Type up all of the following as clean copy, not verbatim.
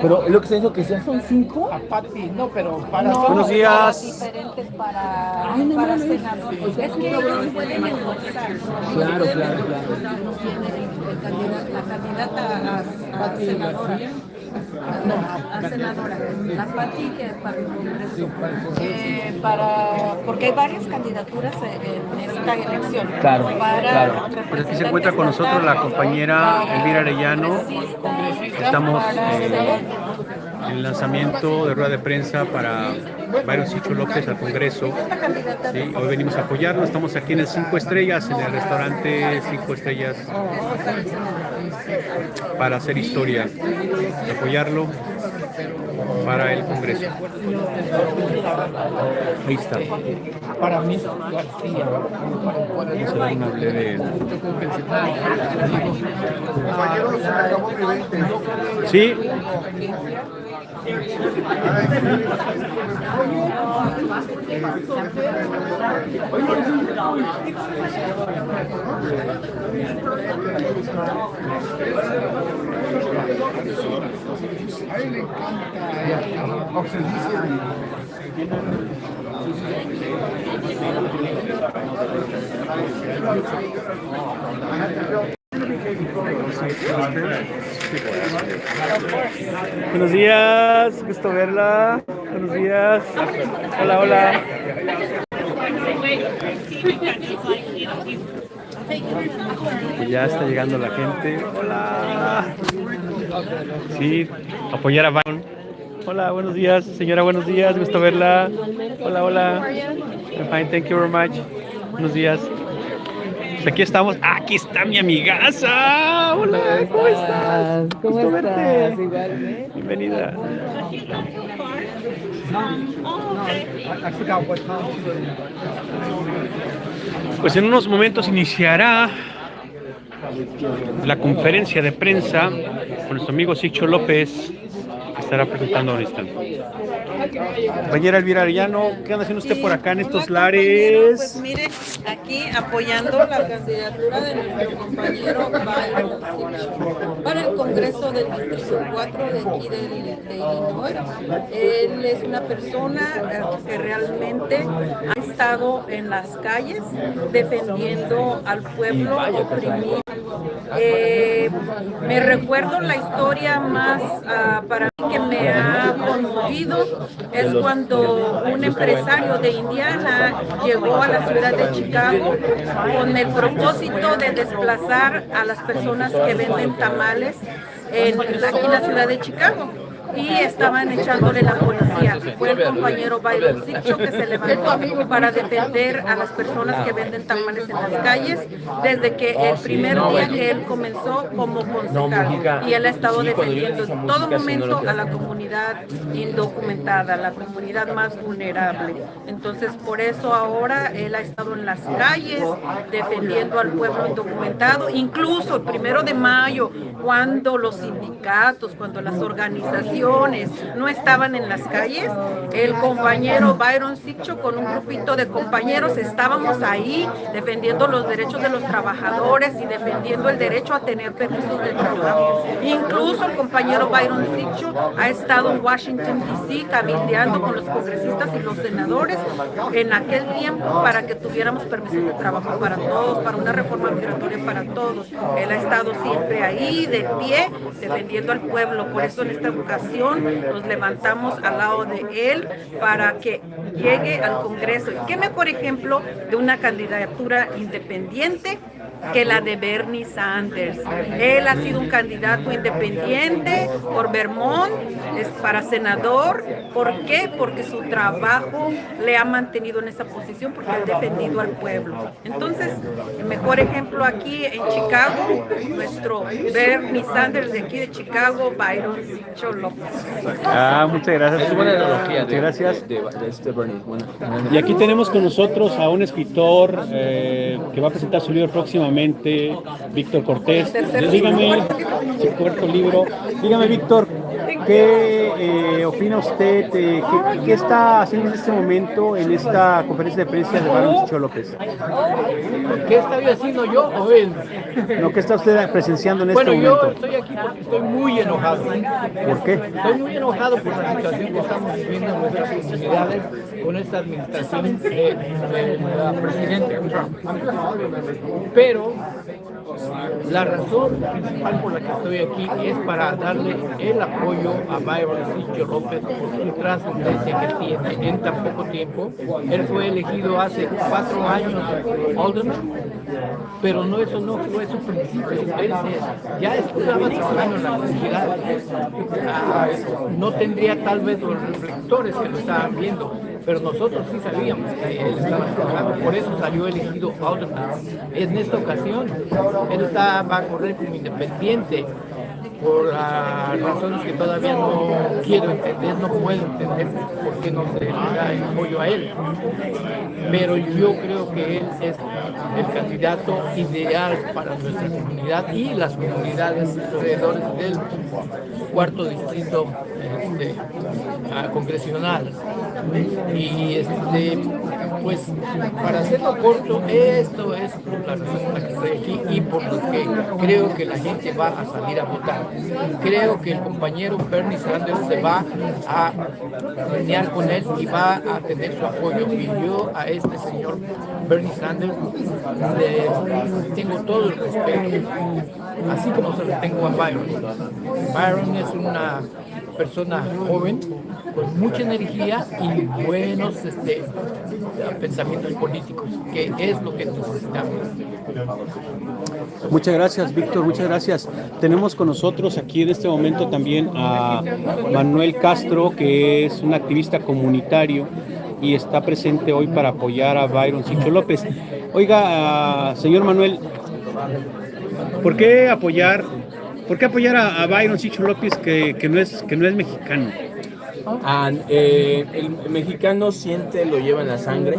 Pero lo que se dijo que ya son 5. A Pati, no, pero para Buenos días. Diferentes para senadores. Es que ellos pueden endosar. Claro. La candidata a senadora. No, a senadora. La Pati que para el Congreso. Porque hay varias candidaturas en esta elección. Claro. Pues aquí se encuentra con nosotros la compañera Elvira Arellano. Estamos en el lanzamiento de rueda de prensa para Byron Sigcho Lopez al Congreso. Sí, hoy venimos a apoyarlo. Estamos aquí en el 5 Estrellas, en el restaurante 5 Estrellas, para hacer historia, apoyarlo para el Congreso. Ahí está. para mí García. Vamos a dar una breve. Sí. A él le encanta observar. Buenos días, gusto verla. Buenos días. Hola. Ya está llegando la gente. Hola. Sí, apoyar a Byron. Hola, buenos días, señora, buenos días, gusto verla. Hola. I'm fine, thank you very much. Buenos días. Pues aquí estamos. Aquí está mi amigaza. Hola, ¿cómo estás? ¿Cómo verte. Igualmente. Bienvenida. Pues en unos momentos iniciará la conferencia de prensa con nuestro amigo Sigcho López, que estará presentando ahorita. Compañera Elvira Arellano, ¿qué anda haciendo usted por acá en estos lares? Pues mire, aquí apoyando la candidatura de nuestro compañero Byron para el Congreso del Distrito 4 de aquí de Illinois. Él es una persona que realmente ha estado en las calles defendiendo al pueblo oprimido. Me recuerdo la historia más para mí que me ha conmovido es cuando un empresario de Indiana llegó a la ciudad de Chicago con el propósito de desplazar a las personas que venden tamales aquí en la ciudad de Chicago. Y estaban echándole la policía. Fue el compañero Byron Sigcho que se levantó para defender a las personas que venden tamales en las calles desde que el primer día que él comenzó como concejal. Y él ha estado defendiendo en todo momento a la comunidad indocumentada, la comunidad más vulnerable. Entonces, por eso ahora él ha estado en las calles defendiendo al pueblo indocumentado, incluso el 1 de mayo, cuando los sindicatos, cuando las organizaciones no estaban en las calles, el compañero Byron Sigcho con un grupito de compañeros estábamos ahí defendiendo los derechos de los trabajadores y defendiendo el derecho a tener permisos de trabajo. Incluso el compañero Byron Sigcho ha estado en Washington D.C. cabildeando con los congresistas y los senadores en aquel tiempo para que tuviéramos permisos de trabajo para todos, para una reforma migratoria para todos. Él ha estado siempre ahí de pie defendiendo al pueblo. Por eso en esta ocasión nos levantamos al lado de él para que llegue al Congreso. ¿Y qué mejor ejemplo de una candidatura independiente que la de Bernie Sanders? Él ha sido un candidato independiente por Vermont, es para senador. ¿Por qué? Porque su trabajo le ha mantenido en esa posición, porque ha defendido al pueblo. Entonces, el mejor ejemplo aquí en Chicago, nuestro Bernie Sanders de aquí de Chicago, Byron Sigcho Lopez. Muchas gracias. Es buena analogía. Muchas gracias. De este Bernie. Y aquí tenemos con nosotros a un escritor que va a presentar su libro próximamente, Víctor Cortés. Dígame, su cuarto libro. Dígame, Víctor, ¿Qué opina usted? ¿Qué está haciendo en este momento en esta conferencia de prensa de Byron Sigcho López? ¿Qué estoy haciendo yo o él? ¿No? ¿Qué está usted presenciando en Bueno, este yo momento? estoy aquí porque estoy muy enojado. ¿Por qué? Estoy muy enojado por la situación que estamos viviendo en nuestras comunidades con esta administración de la presidenta Trump. Pero la razón principal por la que estoy aquí es para darle el apoyo a Byron Sigcho López por su trascendencia que tiene en tan poco tiempo. Él fue elegido hace 4 años alderman, pero eso no fue su principio. Él ya estaba trabajando en la comunidad. No tendría tal vez los reflectores que lo estaban viendo, pero nosotros sí sabíamos que él estaba trabajando, por eso salió elegido alderman. En esta ocasión, él va a correr como independiente por razones que todavía no quiero entender, no puedo entender por qué no se le da el apoyo a él. Pero yo creo que él es el candidato ideal para nuestra comunidad y las comunidades alrededor del cuarto distrito congresional. Y pues para hacerlo corto, esto es la razón por la que estoy aquí y por lo que creo que la gente va a salir a votar. Creo que el compañero Bernie Sanders se va a alinear con él y va a tener su apoyo. Y yo a este señor Bernie Sanders le tengo todo el respeto, así como se lo tengo a Byron. Byron es una persona joven, con mucha energía y buenos pensamientos políticos, que es lo que necesitamos. Muchas gracias, Víctor, muchas gracias. Tenemos con nosotros aquí en este momento también a Manuel Castro, que es un activista comunitario y está presente hoy para apoyar a Byron Sigcho López. Oiga, señor Manuel, ¿por qué apoyar a Byron Sigcho López que no es mexicano? El mexicano siente, lo lleva en la sangre,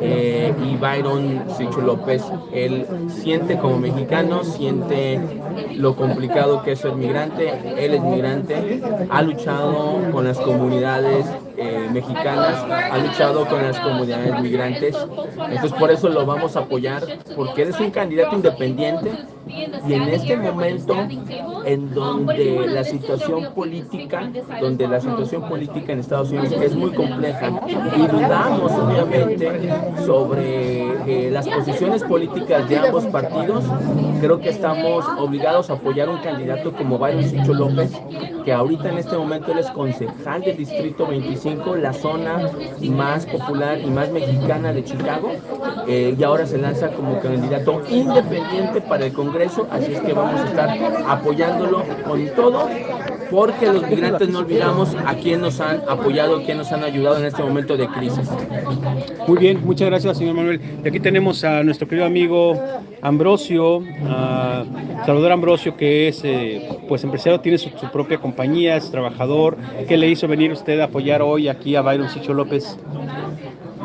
y Byron Sigcho López, él siente como mexicano, siente lo complicado que es ser migrante. Él es migrante, ha luchado con las comunidades mexicanas, ha luchado con las comunidades migrantes, entonces por eso lo vamos a apoyar, porque él es un candidato independiente y en este momento en donde la situación política en Estados Unidos es muy compleja y dudamos obviamente sobre las posiciones políticas de ambos partidos, creo que estamos obligados a apoyar un candidato como Byron Sigcho López, que ahorita en este momento él es concejal del Distrito 25, la zona más popular y más mexicana de Chicago, y ahora se lanza como candidato independiente para el Congreso, así es que vamos a estar apoyándolo con todo, porque los migrantes no olvidamos a quién nos han apoyado, a quién nos han ayudado en este momento de crisis. Muy bien, muchas gracias, señor Manuel. Y aquí tenemos a nuestro querido amigo Ambrosio, Salvador Ambrosio, que es pues empresario, tiene su propia compañía, es trabajador. ¿Qué le hizo venir usted a apoyar hoy aquí a Byron Sigcho López?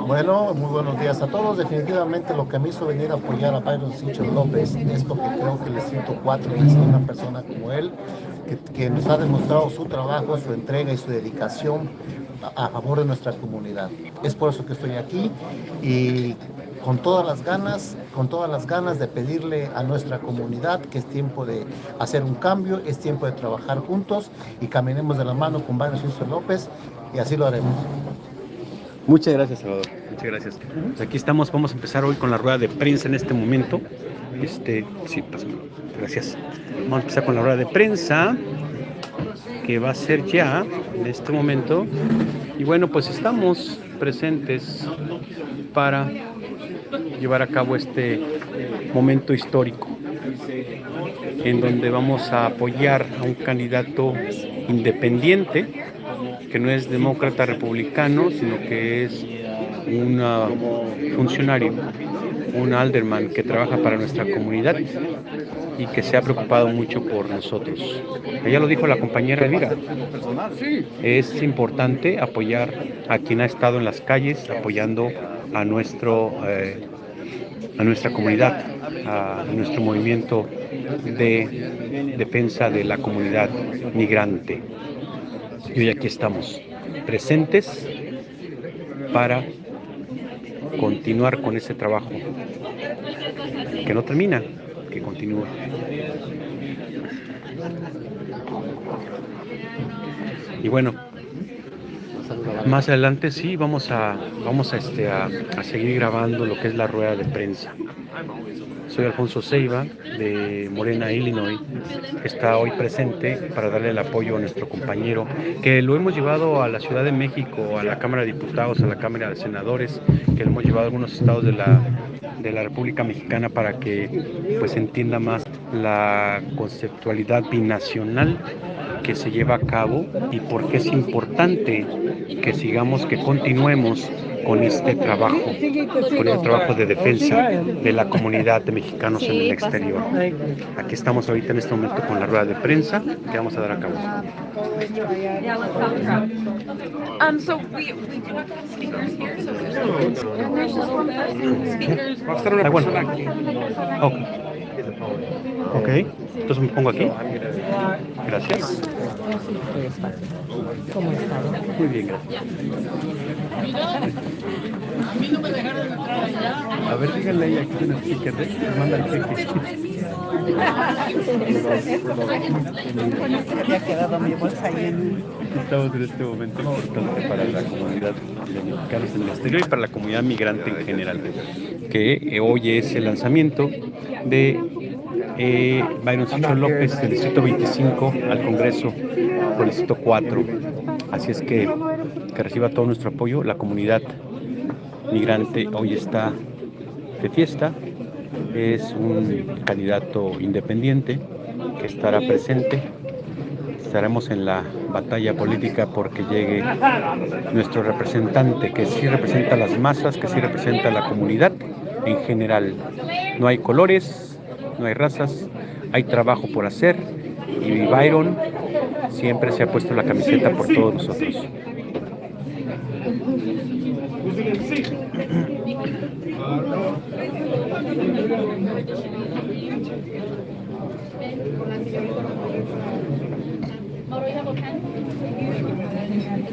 Bueno, muy buenos días a todos. Definitivamente lo que me hizo venir a apoyar a Byron Sigcho López es porque creo que el Distrito 4 necesita una persona como él, que nos ha demostrado su trabajo, su entrega y su dedicación a favor de nuestra comunidad. Es por eso que estoy aquí y con todas las ganas de pedirle a nuestra comunidad que es tiempo de hacer un cambio, es tiempo de trabajar juntos y caminemos de la mano con Byron Sigcho López y así lo haremos. Muchas gracias, Salvador. Muchas gracias. Pues aquí estamos, vamos a empezar hoy con la rueda de prensa en este momento. Sí, pásamelo. Gracias. Vamos a empezar con la rueda de prensa, que va a ser ya en este momento. Y bueno, pues estamos presentes para llevar a cabo este momento histórico, en donde vamos a apoyar a un candidato independiente, que no es demócrata republicano, sino que es un funcionario, un alderman que trabaja para nuestra comunidad y que se ha preocupado mucho por nosotros. Ya lo dijo la compañera Elvira, es importante apoyar a quien ha estado en las calles apoyando a nuestra comunidad, a nuestro movimiento de defensa de la comunidad migrante. Y hoy aquí estamos, presentes para continuar con ese trabajo que no termina, que continúa. Y bueno, más adelante sí vamos a seguir grabando lo que es la rueda de prensa. Soy Alfonso Ceiba de Morena Illinois, que está hoy presente para darle el apoyo a nuestro compañero, que lo hemos llevado a la Ciudad de México, a la Cámara de Diputados, a la Cámara de Senadores, que lo hemos llevado a algunos estados de la República Mexicana para que pues entienda más la conceptualidad binacional que se lleva a cabo y por qué es importante que sigamos, que continuemos con este trabajo, con el trabajo de defensa de la comunidad de mexicanos en el exterior. Aquí estamos ahorita en este momento con la rueda de prensa que vamos a dar a cabo. So we do have speakers here. So speakers. Bueno. Ok, entonces me pongo aquí. Gracias. ¿Cómo está? Muy bien, gracias. A ver, díganle ahí, aquí tiene sticker, manda el cheque. Había quedado mi bolsa ahí en... Estamos en este momento importante para la comunidad de mexicanos en el exterior y para la comunidad migrante en general, que hoy es el lanzamiento de Byron Sigcho Lopez del distrito 25 al Congreso por el distrito 4. Así es que reciba todo nuestro apoyo. La comunidad migrante hoy está de fiesta. Es un candidato independiente que estará presente. Estaremos en la batalla política porque llegue nuestro representante, que sí representa a las masas, que sí representa a la comunidad en general. No hay colores, no hay razas, hay trabajo por hacer y Byron siempre se ha puesto la camiseta por todos nosotros.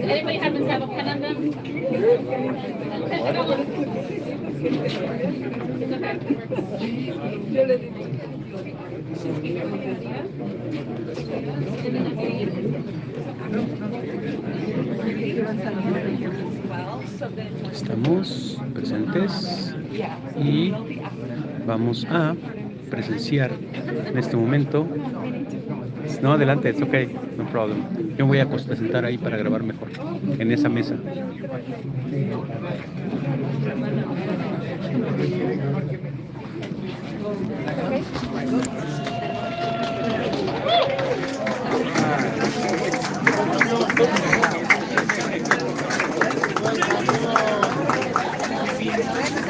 Anybody happens to have a pen on them? Estamos presentes y vamos a presenciar en este momento. No, adelante, it's okay, no problem. Yo voy a sentar ahí para grabar mejor, en esa mesa.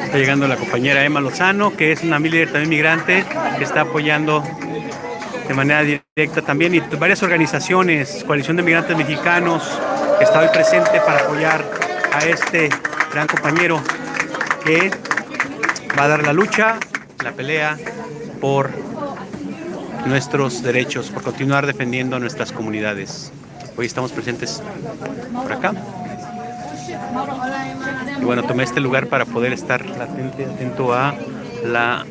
Está llegando la compañera Emma Lozano, que es una líder también migrante, que está apoyando de manera directa también, y varias organizaciones, Coalición de Migrantes Mexicanos, que está hoy presente para apoyar a este gran compañero que va a dar la lucha, la pelea por nuestros derechos, por continuar defendiendo a nuestras comunidades. Hoy estamos presentes por acá. Y bueno, tomé este lugar para poder estar atento a la...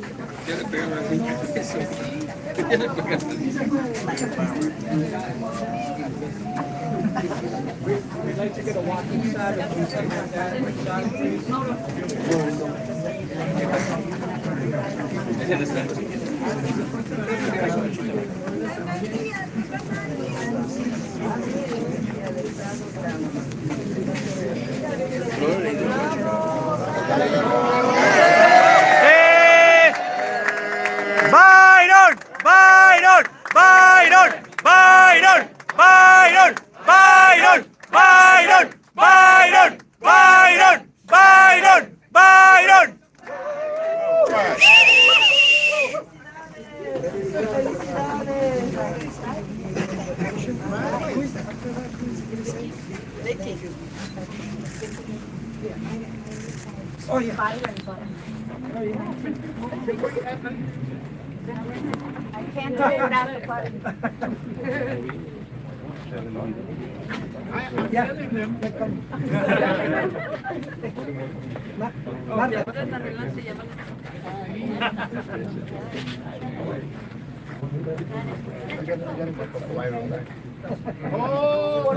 Byron, Byron, Byron, Byron, Byron, Byron, Byron, Byron, Byron, Byron, Byron. Oye, Byron, I can't figure out the button. Por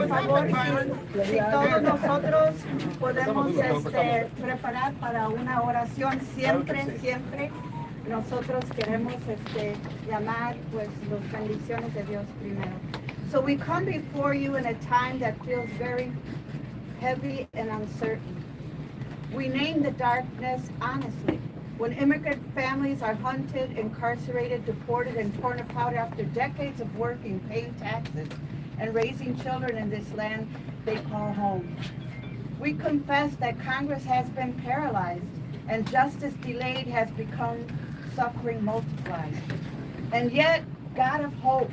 favor, si todos nosotros podemos preparar para una oración, siempre nosotros queremos llamar pues las bendiciones de Dios primero. So we come before you in a time that feels very heavy and uncertain. We name the darkness honestly. When immigrant families are hunted, incarcerated, deported, and torn apart after decades of working, paying taxes, and raising children in this land they call home. We confess that Congress has been paralyzed and justice delayed has become suffering multiplied. And yet, God of hope,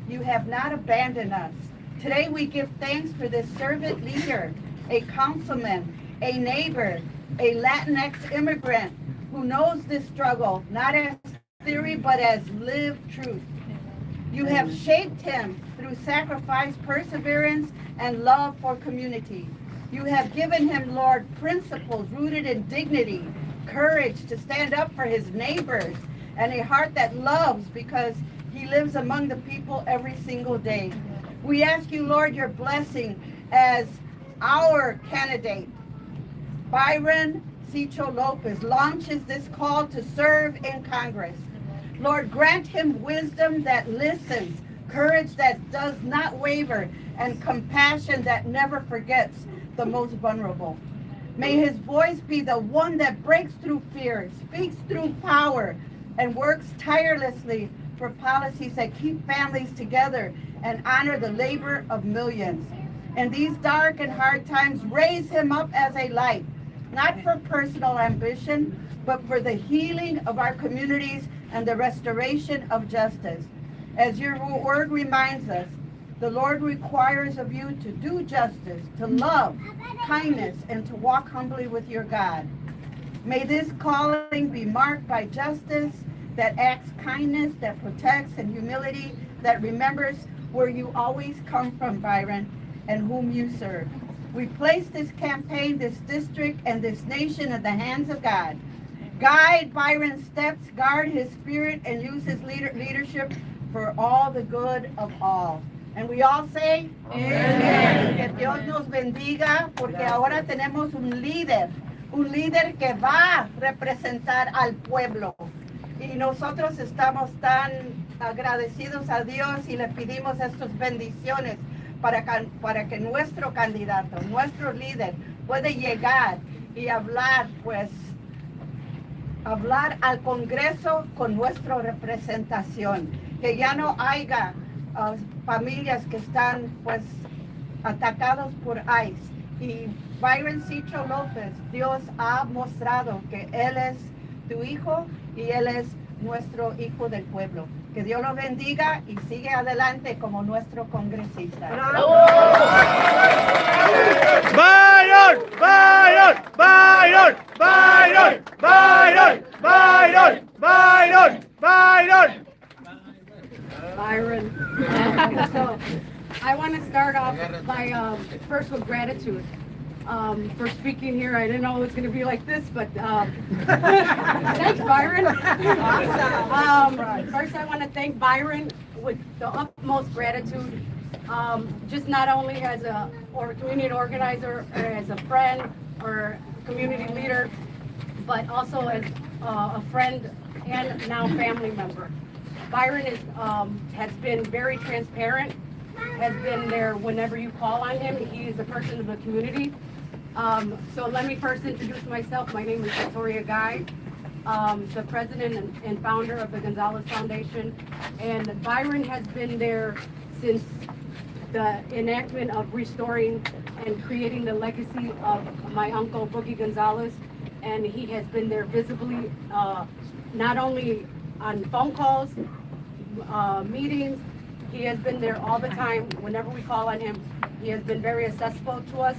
you have not abandoned us. Today we give thanks for this servant leader, a councilman, a neighbor, a Latinx immigrant who knows this struggle, not as theory, but as lived truth. You have shaped him through sacrifice, perseverance, and love for community. You have given him, Lord, principles rooted in dignity, courage to stand up for his neighbors, and a heart that loves because he lives among the people every single day. We ask you, Lord, your blessing as our candidate, Byron Sigcho Lopez, launches this call to serve in Congress. Lord, grant him wisdom that listens, courage that does not waver, and compassion that never forgets the most vulnerable. May his voice be the one that breaks through fear, speaks through power, and works tirelessly for policies that keep families together and honor the labor of millions. In these dark and hard times, raise him up as a light, not for personal ambition, but for the healing of our communities and the restoration of justice. As your word reminds us, the Lord requires of you to do justice, to love, kindness, and to walk humbly with your God. May this calling be marked by justice that acts kindness, that protects, and humility that remembers where you always come from, Byron, and whom you serve. We place this campaign, this district, and this nation in the hands of God. Guide Byron's steps, guard his spirit, and use his leadership for all the good of all. And we all say, Amen. Que Dios nos bendiga, porque ahora tenemos un líder que va a representar al pueblo. Y nosotros estamos tan agradecidos a Dios y le pedimos estas bendiciones para que nuestro candidato, nuestro líder, puede llegar y hablar al Congreso con nuestra representación, que ya no haya familias que están atacados por ICE. Y Byron Sigcho Lopez, Dios ha mostrado que Él es tu hijo y Él es nuestro hijo del pueblo. Que Dios lo bendiga y sigue adelante como nuestro congresista. Byron, Byron, Byron, Byron, Byron, Byron, Byron, Byron. Byron. So I want to start off by first with gratitude for speaking here. I didn't know it was going to be like this, but thanks, Byron. First, I want to thank Byron with the utmost gratitude, just not only as a community organizer or as a friend or community leader, but also as a friend and now family member. Byron has been very transparent, has been there whenever you call on him. He is a person of the community. So let me first introduce myself. My name is Victoria Guy, the president and founder of the Gonzalez Foundation. And Byron has been there since the enactment of restoring and creating the legacy of my uncle, Boogie Gonzalez. And he has been there visibly, not only on phone calls, meetings. He has been there all the time. Whenever we call on him, he has been very accessible to us.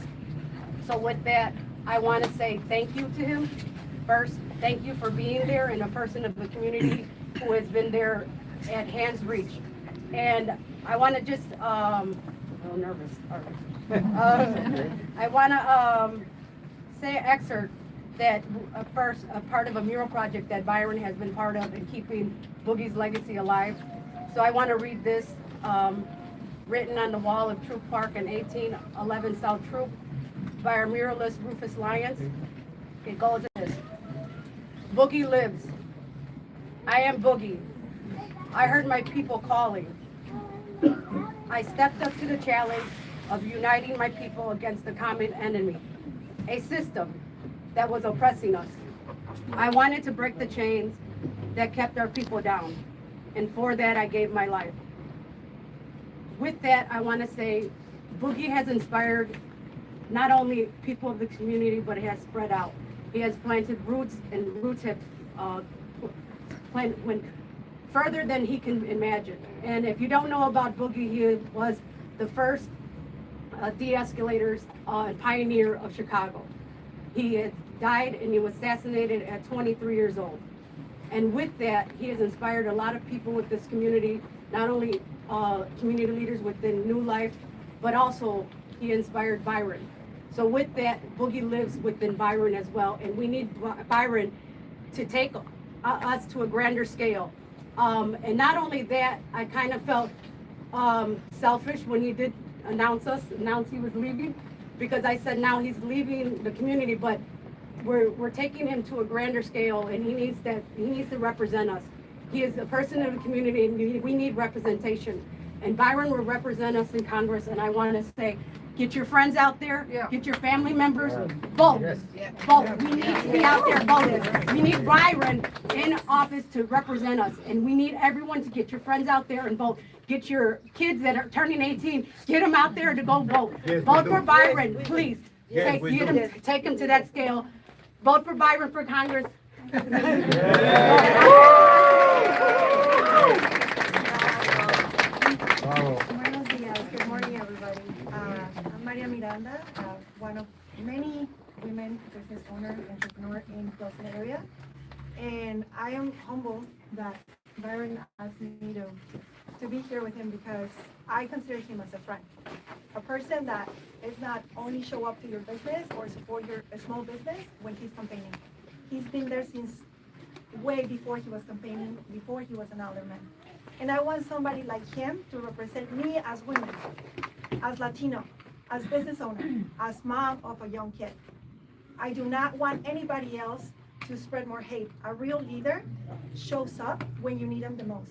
So with that, I want to say thank you to him. First, thank you for being there and a person of the community who has been there at hand's reach. And I want to just little nervous. I want to say an excerpt that first a part of a mural project that Byron has been part of in keeping Boogie's legacy alive. So I want to read this, written on the wall of Troop Park in 1811 South Troop by our muralist Rufus Lyons. It goes like this. Boogie lives. I am Boogie. I heard my people calling. I stepped up to the challenge of uniting my people against the common enemy, a system that was oppressing us. I wanted to break the chains that kept our people down, and for that I gave my life. With that, I want to say Boogie has inspired not only people of the community, but it has spread out. He has planted roots, and roots have went further than he can imagine. And if you don't know about Boogie, he was the first de-escalators pioneer of Chicago. He had died and he was assassinated at 23 years old. And with that, he has inspired a lot of people with this community, not only community leaders within New Life, but also he inspired Byron. So with that, Boogie lives within Byron as well, and we need Byron to take us to a grander scale. And not only that, I kind of felt selfish when he did announce he was leaving, because I said now he's leaving the community, but we're taking him to a grander scale, and he needs to represent us. He is a person of the community, and we need representation. And Byron will represent us in Congress, and I want to say, get your friends out there, get your family members, vote. Vote. We need to be out there voting. We need Byron in office to represent us, and we need everyone to get your friends out there and vote. Get your kids that are turning 18, get them out there to go vote. Vote for Byron, please. Take them to that scale. Vote for Byron for Congress. Buenos días. Good morning, everybody. I'm Maria Miranda, one of many women business owner and entrepreneur in the area. And I am humbled that Byron asked me to be here with him because I consider him as a friend. A person that is not only show up to your business or support your small business when he's campaigning. He's been there since way before he was campaigning, before he was an alderman. And I want somebody like him to represent me as women, as Latino, as business owner, as mom of a young kid. I do not want anybody else to spread more hate. A real leader shows up when you need him the most.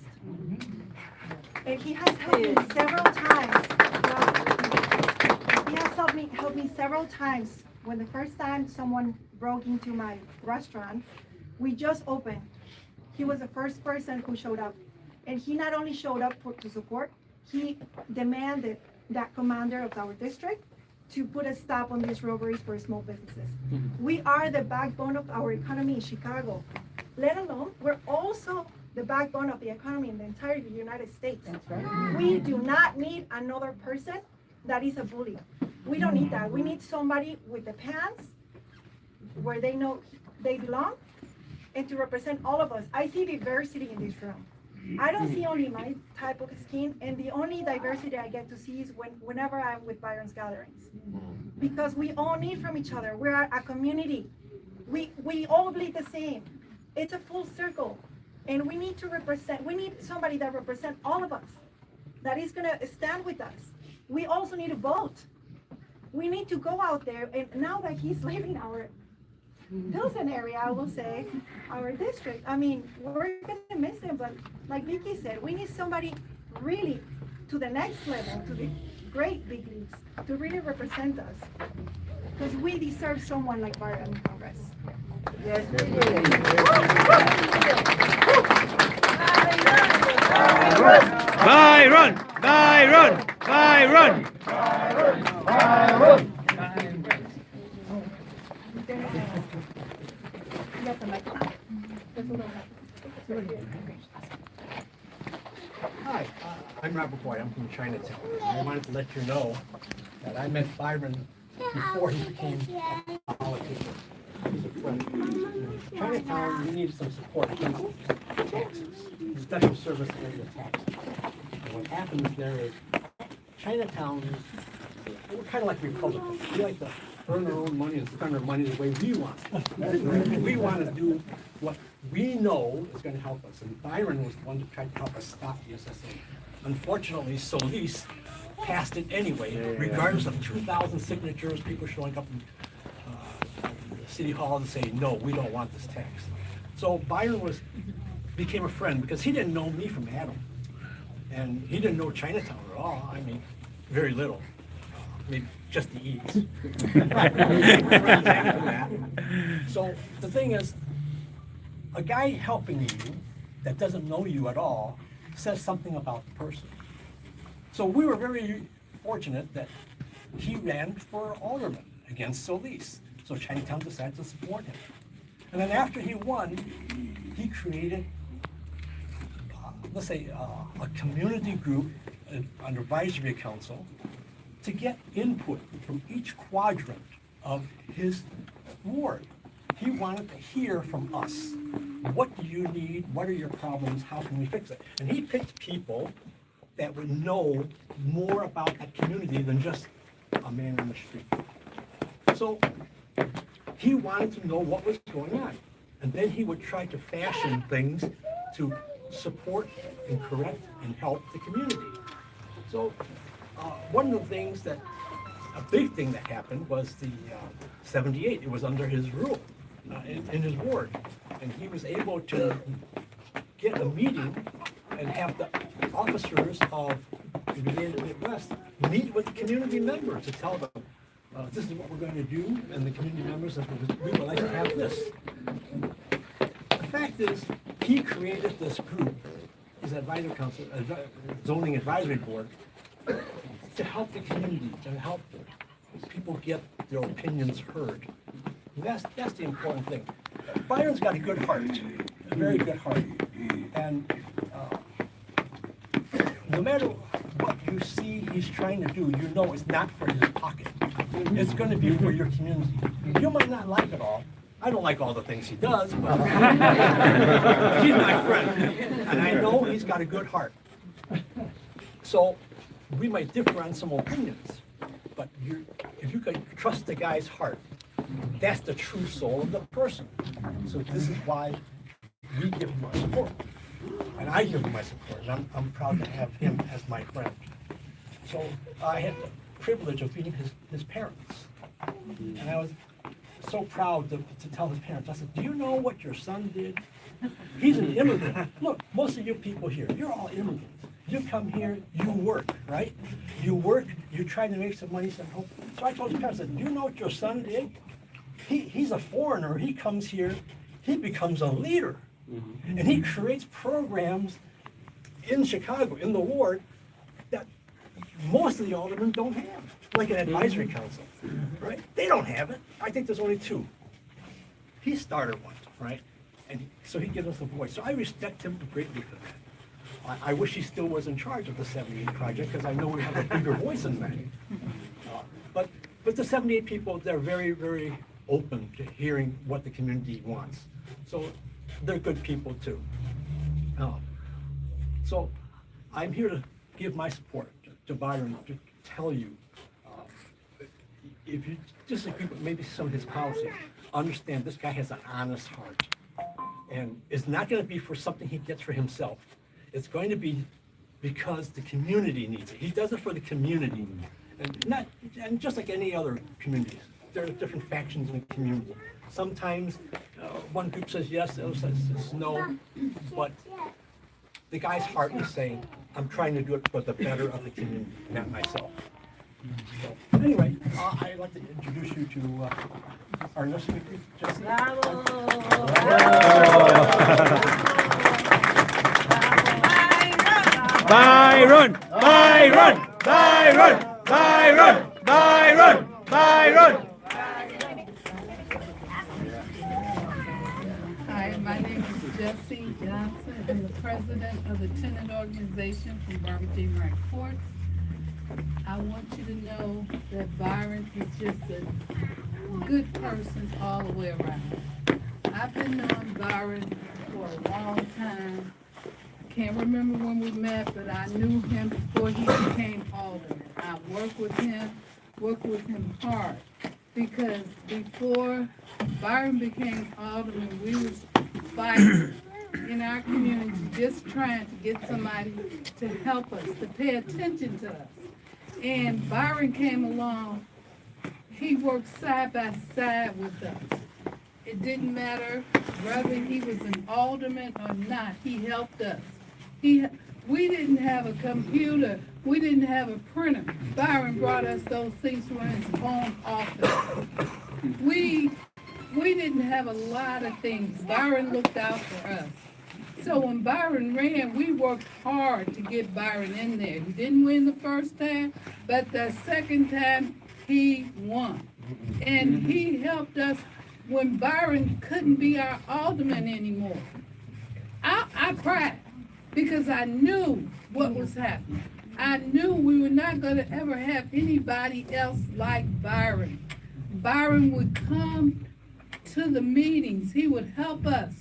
And he has helped me several times. He has helped me several times. When the first time someone broke into my restaurant, we just opened. He was the first person who showed up. And he not only showed up to support, he demanded that commander of our district to put a stop on these robberies for small businesses. We are the backbone of our economy in Chicago. Let alone, we're also the backbone of the economy in the entire United States. That's right. We do not need another person that is a bully. We don't need that. We need somebody with the pants where they know they belong and to represent all of us. I see diversity in this room. I don't see only my type of skin, and the only diversity I get to see is whenever I'm with Byron's gatherings. Because we all need from each other. We're a community. We all bleed the same. It's a full circle. And we need to represent, we need somebody that represents all of us, that is gonna stand with us. We also need to vote. We need to go out there, and now that he's leaving our Pilsen area, I will say, our district, I mean, we're gonna miss him, but like Vicky said, we need somebody really to the next level, to the great big leagues, to really represent us. Because we deserve someone like Byron in Congress. Yes, we do. Byron! Byron! Byron! Byron! Hi, I'm Robert Boyd. I'm from Chinatown. I wanted to let you know that I met Byron before he became a politician. He's a friend. Chinatown, we need some support in taxes, special service area taxes. And what happens there is Chinatown, we're kind of like Republicans. We like to earn our own money and spend our money the way we want. We want to do what we know is going to help us. And Byron was the one that tried to help us stop the SSA. Unfortunately, Solis passed it anyway, regardless of 2,000 signatures, people showing up in City Hall and saying, no, we don't want this tax. So Byron became a friend because he didn't know me from Adam. And he didn't know Chinatown at all. I mean, very little. Maybe just the E's. So the thing is, a guy helping you that doesn't know you at all says something about the person. So we were very fortunate that he ran for alderman against Solis. So Chinatown decided to support him. And then after he won, he created, let's say, a community group, an advisory council, to get input from each quadrant of his ward. He wanted to hear from us. What do you need? What are your problems? How can we fix it? And he picked people that would know more about that community than just a man on the street. So he wanted to know what was going on. And then he would try to fashion things to support and correct and help the community. So one of the things a big thing that happened was the 78. It was under his rule in his ward. And he was able to get a meeting and have the officers of the Midwest meet with the community members to tell them, this is what we're going to do, and the community members said, we would like to have this. The fact is, he created this group, his advisory council, zoning advisory board, to help the community, to help people get their opinions heard. And that's the important thing. Byron's got a good heart, a very good heart, and no matter what you see he's trying to do, you know it's not for his pocket. It's going to be for your community. You might not like it all. I don't like all the things he does, but he's my friend, and I know he's got a good heart. So we might differ on some opinions, but if you can trust the guy's heart, that's the true soul of the person. So this is why we give him our support, and I give him my support, and I'm proud to have him as my friend. So I had the privilege of being his parents, and I was so proud to tell his parents. I said, do you know what your son did? He's an immigrant. Look, most of you people here, you're all immigrants. You come here, you work, right? You work, you try to make some money, some hope. So I told his parents, I said, do you know what your son did? He's a foreigner. He comes here, he becomes a leader. And he creates programs in Chicago, in the ward, that most of the aldermen don't have, like an advisory council, right? They don't have it. I think there's only 2. He started one, right? And so he gives us a voice. So I respect him greatly for that. I wish he still was in charge of the 78 project, because I know we have a bigger voice in that. But the 78 people, they're very, very open to hearing what the community wants. So they're good people too. So I'm here to give my support to Byron, to tell you, if you disagree with maybe some of his policies, understand this guy has an honest heart. And it's not going to be for something he gets for himself. It's going to be because the community needs it. He does it for the community. And just like any other communities, there are different factions in the community. Sometimes one group says yes, the other says no, but the guy's heart is saying, I'm trying to do it for the better of the community, not myself. So, anyway, I'd like to introduce you to our next speaker, Jesse. Bravo. Byron! Byron! Byron! Byron! Byron! Byron! Hi, my name is Jessie Johnson. I'm the president of the tenant organization from Barbara J. Wright Courts. I want you to know that Byron is just a good person all the way around. I've been knowing Byron for a long time. I can't remember when we met, but I knew him before he became alderman. I work with him hard. Because before Byron became alderman, we was fighting in our community, just trying to get somebody to help us, to pay attention to us. And Byron came along, he worked side by side with us. It didn't matter whether he was an alderman or not, he helped us. We didn't have a computer, we didn't have a printer. Byron brought us those things from his own office. We didn't have a lot of things. Byron looked out for us. So when Byron ran, we worked hard to get Byron in there. He didn't win the first time, but the second time he won. And he helped us when Byron couldn't be our alderman anymore. I cried because I knew what was happening. I knew we were not going to ever have anybody else like Byron. Byron would come to the meetings. He would help us,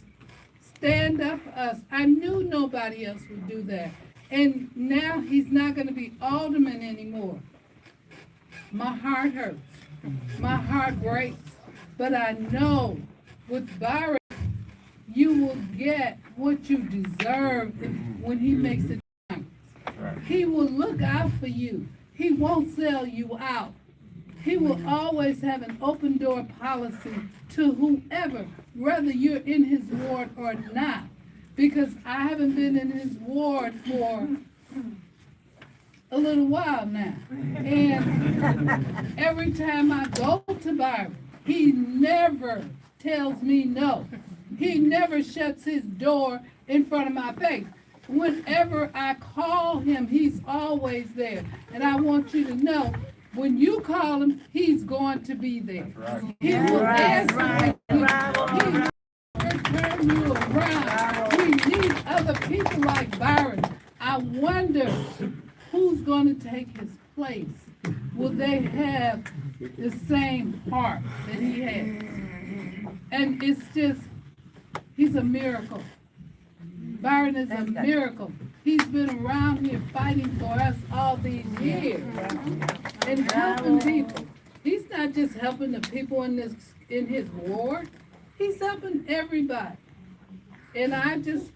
stand up for us. I knew nobody else would do that. And now he's not going to be alderman anymore. My heart hurts. My heart breaks. But I know with Byron, you will get what you deserve when he makes it. He will look out for you. He won't sell you out. He will always have an open door policy to whoever, whether you're in his ward or not. Because I haven't been in his ward for a little while now. And every time I go to Byron, he never tells me no. He never shuts his door in front of my face. Whenever I call him, he's always there. And I want you to know, when you call him, he's going to be there. He will answer you. He will turn you around. We need other people like Byron. I wonder who's going to take his place. Will they have the same heart that he has? And it's just, he's a miracle. Byron is a miracle. He's been around here fighting for us all these years and helping people. He's not just helping the people in his ward. He's helping everybody. And I just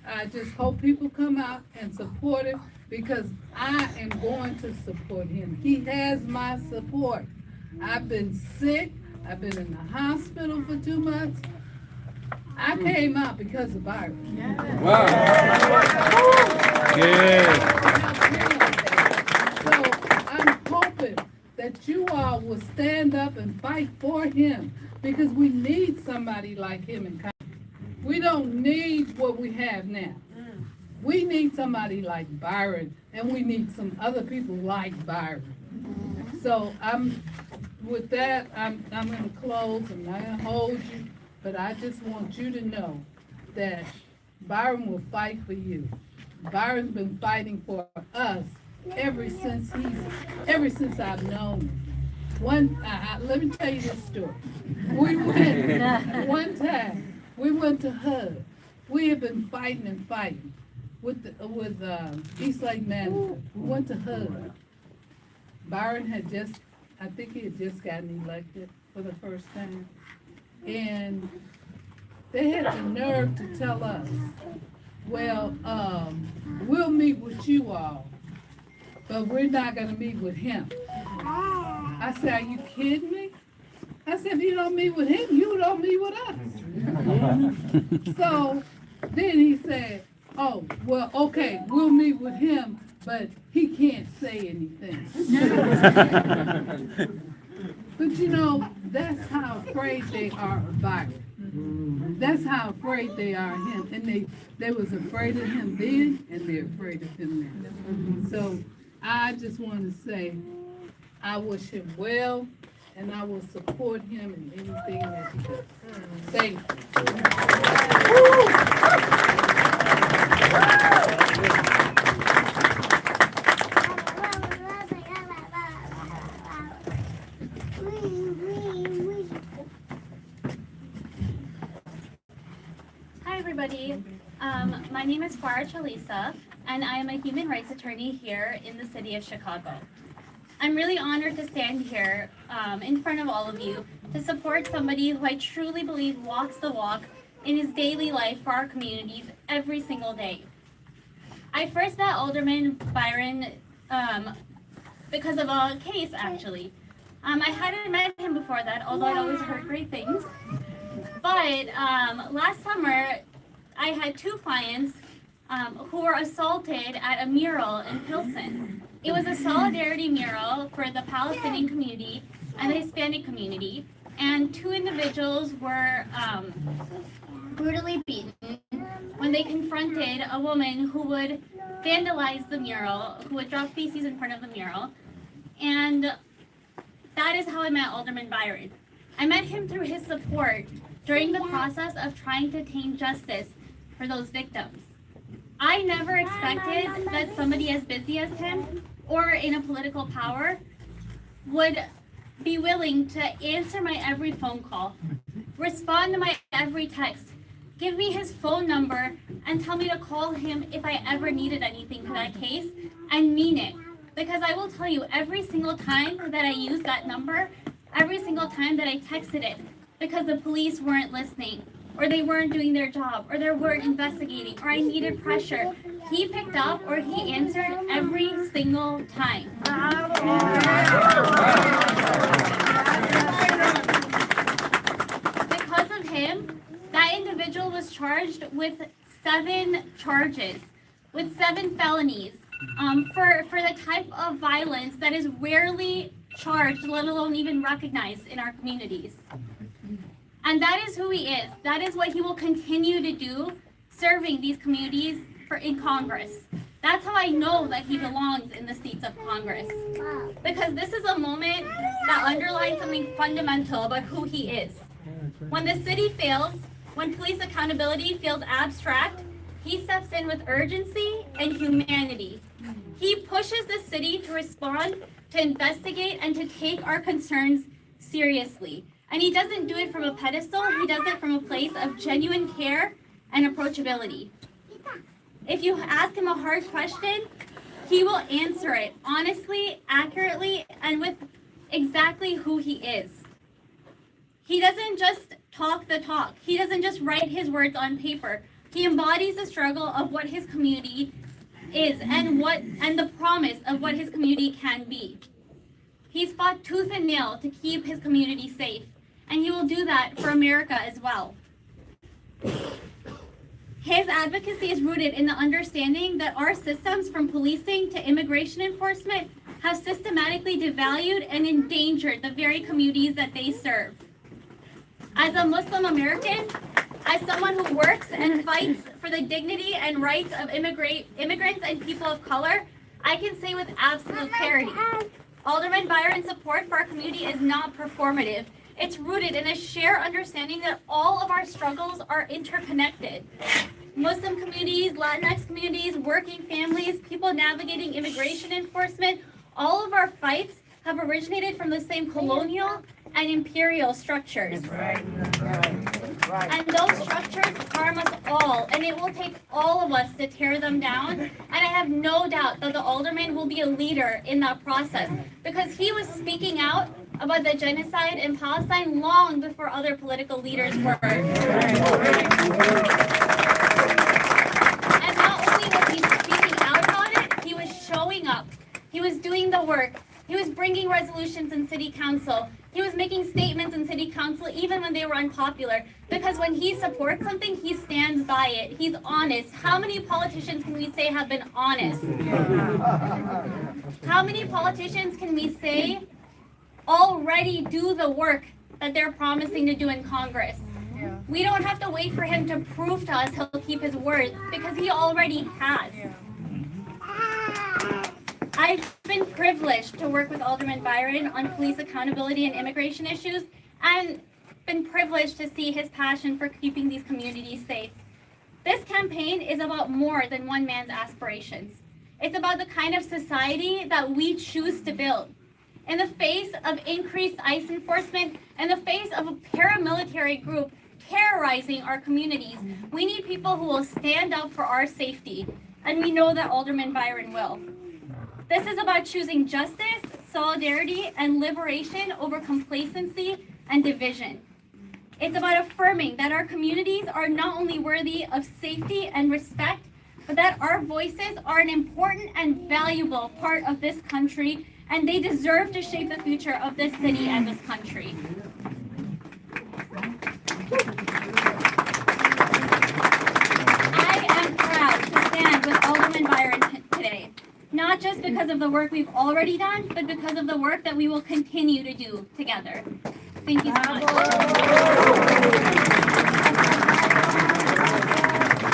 hope people come out and support him, because I am going to support him. He has my support. I've been sick. I've been in the hospital for 2 months. I came out because of Byron. Wow. Good. So I'm hoping that you all will stand up and fight for him, because we need somebody like him in Congress. We don't need what we have now. We need somebody like Byron, and we need some other people like Byron. So with that, I'm going to close. I'm not going to hold you. But I just want you to know that Byron will fight for you. Byron's been fighting for us ever since I've known him. Let me tell you this story. One time, we went to HUD. We had been fighting and fighting with East Lake Management. We went to HUD. Byron I think he had just gotten elected for the first time. And they had the nerve to tell us, well, we'll meet with you all, but we're not going to meet with him. I said, are you kidding me? I said, if you don't meet with him, you don't meet with us. So then he said, oh, well, okay, we'll meet with him, but he can't say anything. But you know, that's how afraid they are of Byron. That's how afraid they are of him. And they was afraid of him then, and they're afraid of him now. So I just want to say, I wish him well, and I will support him in anything that he does. Thank Hi everybody, my name is Farah Chalisa, and I am a human rights attorney here in the city of Chicago. I'm really honored to stand here in front of all of you to support somebody who I truly believe walks the walk in his daily life for our communities every single day. I first met Alderman Byron because of a case, actually. I hadn't met him before that, although I'd always heard great things. But last summer, I had 2 clients who were assaulted at a mural in Pilsen. It was a solidarity mural for the Palestinian community and the Hispanic community, and 2 individuals were brutally beaten when they confronted a woman who would vandalize the mural, who would drop feces in front of the mural. And that is how I met Alderman Byron. I met him through his support during the process of trying to attain justice for those victims. I never expected that somebody as busy as him or in a political power would be willing to answer my every phone call, respond to my every text, give me his phone number, and tell me to call him if I ever needed anything for that case, and mean it. Because I will tell you, every single time that I used that number, every single time that I texted it, because the police weren't listening, or they weren't doing their job, or they weren't investigating, or I needed pressure, he picked up or he answered every single time. Because of him, that individual was charged with 7 charges, with 7 felonies, for the type of violence that is rarely charged, let alone even recognized in our communities. And that is who he is. That is what he will continue to do, serving these communities in Congress. That's how I know that he belongs in the seats of Congress. Because this is a moment that underlines something fundamental about who he is. When the city fails, when police accountability feels abstract, he steps in with urgency and humanity. He pushes the city to respond, to investigate, and to take our concerns seriously. And he doesn't do it from a pedestal, he does it from a place of genuine care and approachability. If you ask him a hard question, he will answer it honestly, accurately, and with exactly who he is. He doesn't just talk the talk. He doesn't just write his words on paper. He embodies the struggle of what his community is and the promise of what his community can be. He's fought tooth and nail to keep his community safe, and he will do that for America as well. His advocacy is rooted in the understanding that our systems, from policing to immigration enforcement, have systematically devalued and endangered the very communities that they serve. As a Muslim American, as someone who works and fights for the dignity and rights of immigrants and people of color, I can say with absolute clarity, Alderman Byron's support for our community is not performative. It's rooted in a shared understanding that all of our struggles are interconnected. Muslim communities, Latinx communities, working families, people navigating immigration enforcement, all of our fights have originated from the same colonial and imperial structures. And those structures harm us all, and it will take all of us to tear them down. And I have no doubt that the alderman will be a leader in that process, because he was speaking out about the genocide in Palestine long before other political leaders were. And not only was he speaking out about it, he was showing up. He was doing the work. He was bringing resolutions in city council. He was making statements in city council even when they were unpopular. Because when he supports something, he stands by it. He's honest. How many politicians can we say have been honest? How many politicians can we say already do the work that they're promising to do in Congress? We don't have to wait for him to prove to us he'll keep his word, because he already has. I've been privileged to work with Alderman Byron on police accountability and immigration issues, and been privileged to see his passion for keeping these communities safe. This campaign is about more than one man's aspirations. It's about the kind of society that we choose to build. In the face of increased ICE enforcement, in the face of a paramilitary group terrorizing our communities, we need people who will stand up for our safety, and we know that Alderman Byron will. This is about choosing justice, solidarity, and liberation over complacency and division. It's about affirming that our communities are not only worthy of safety and respect, but that our voices are an important and valuable part of this country, and they deserve to shape the future of this city and this country. I am proud to stand with Alderman Byron today, not just because of the work we've already done, but because of the work that we will continue to do together. Thank you so much.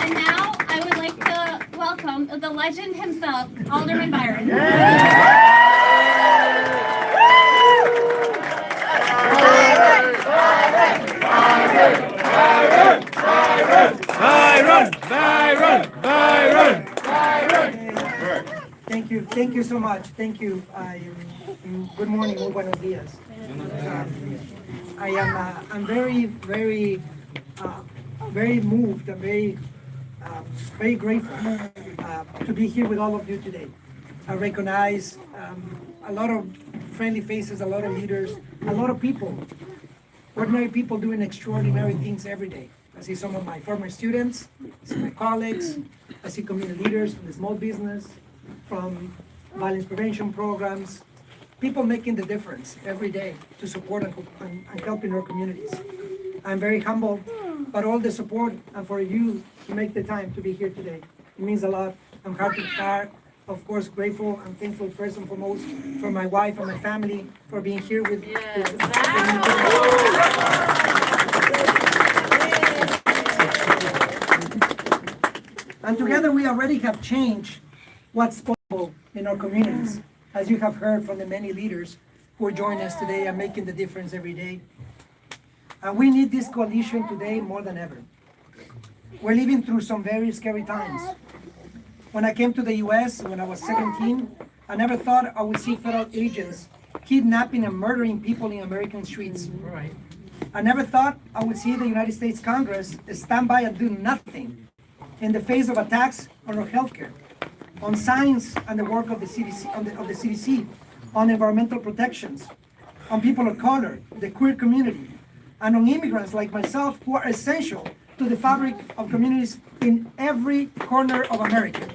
And now I would like to welcome the legend himself, Alderman Byron. Thank you so much. Thank you. Good morning, muy buenos días. I'm very moved. I'm very grateful to be here with all of you today. I recognize a lot of friendly faces, a lot of leaders, a lot of people, ordinary people doing extraordinary things every day. I see some of my former students, I see my colleagues, I see community leaders from the small business, from violence prevention programs, people making the difference every day to support and help in our communities. I'm very humbled by all the support and for you to make the time to be here today. It means a lot. I'm of course, grateful and thankful first and foremost for my wife and my family for being here with me today. And together we already have changed what's possible in our communities, as you have heard from the many leaders who are joining us today and making the difference every day. And we need this coalition today more than ever. We're living through some very scary times. When I came to the US, when I was 17, I never thought I would see federal agents kidnapping and murdering people in American streets. Right. I never thought I would see the United States Congress stand by and do nothing in the face of attacks on our healthcare, on science and the work of the CDC, on environmental protections, on people of color, the queer community, and on immigrants like myself who are essential to the fabric of communities in every corner of America.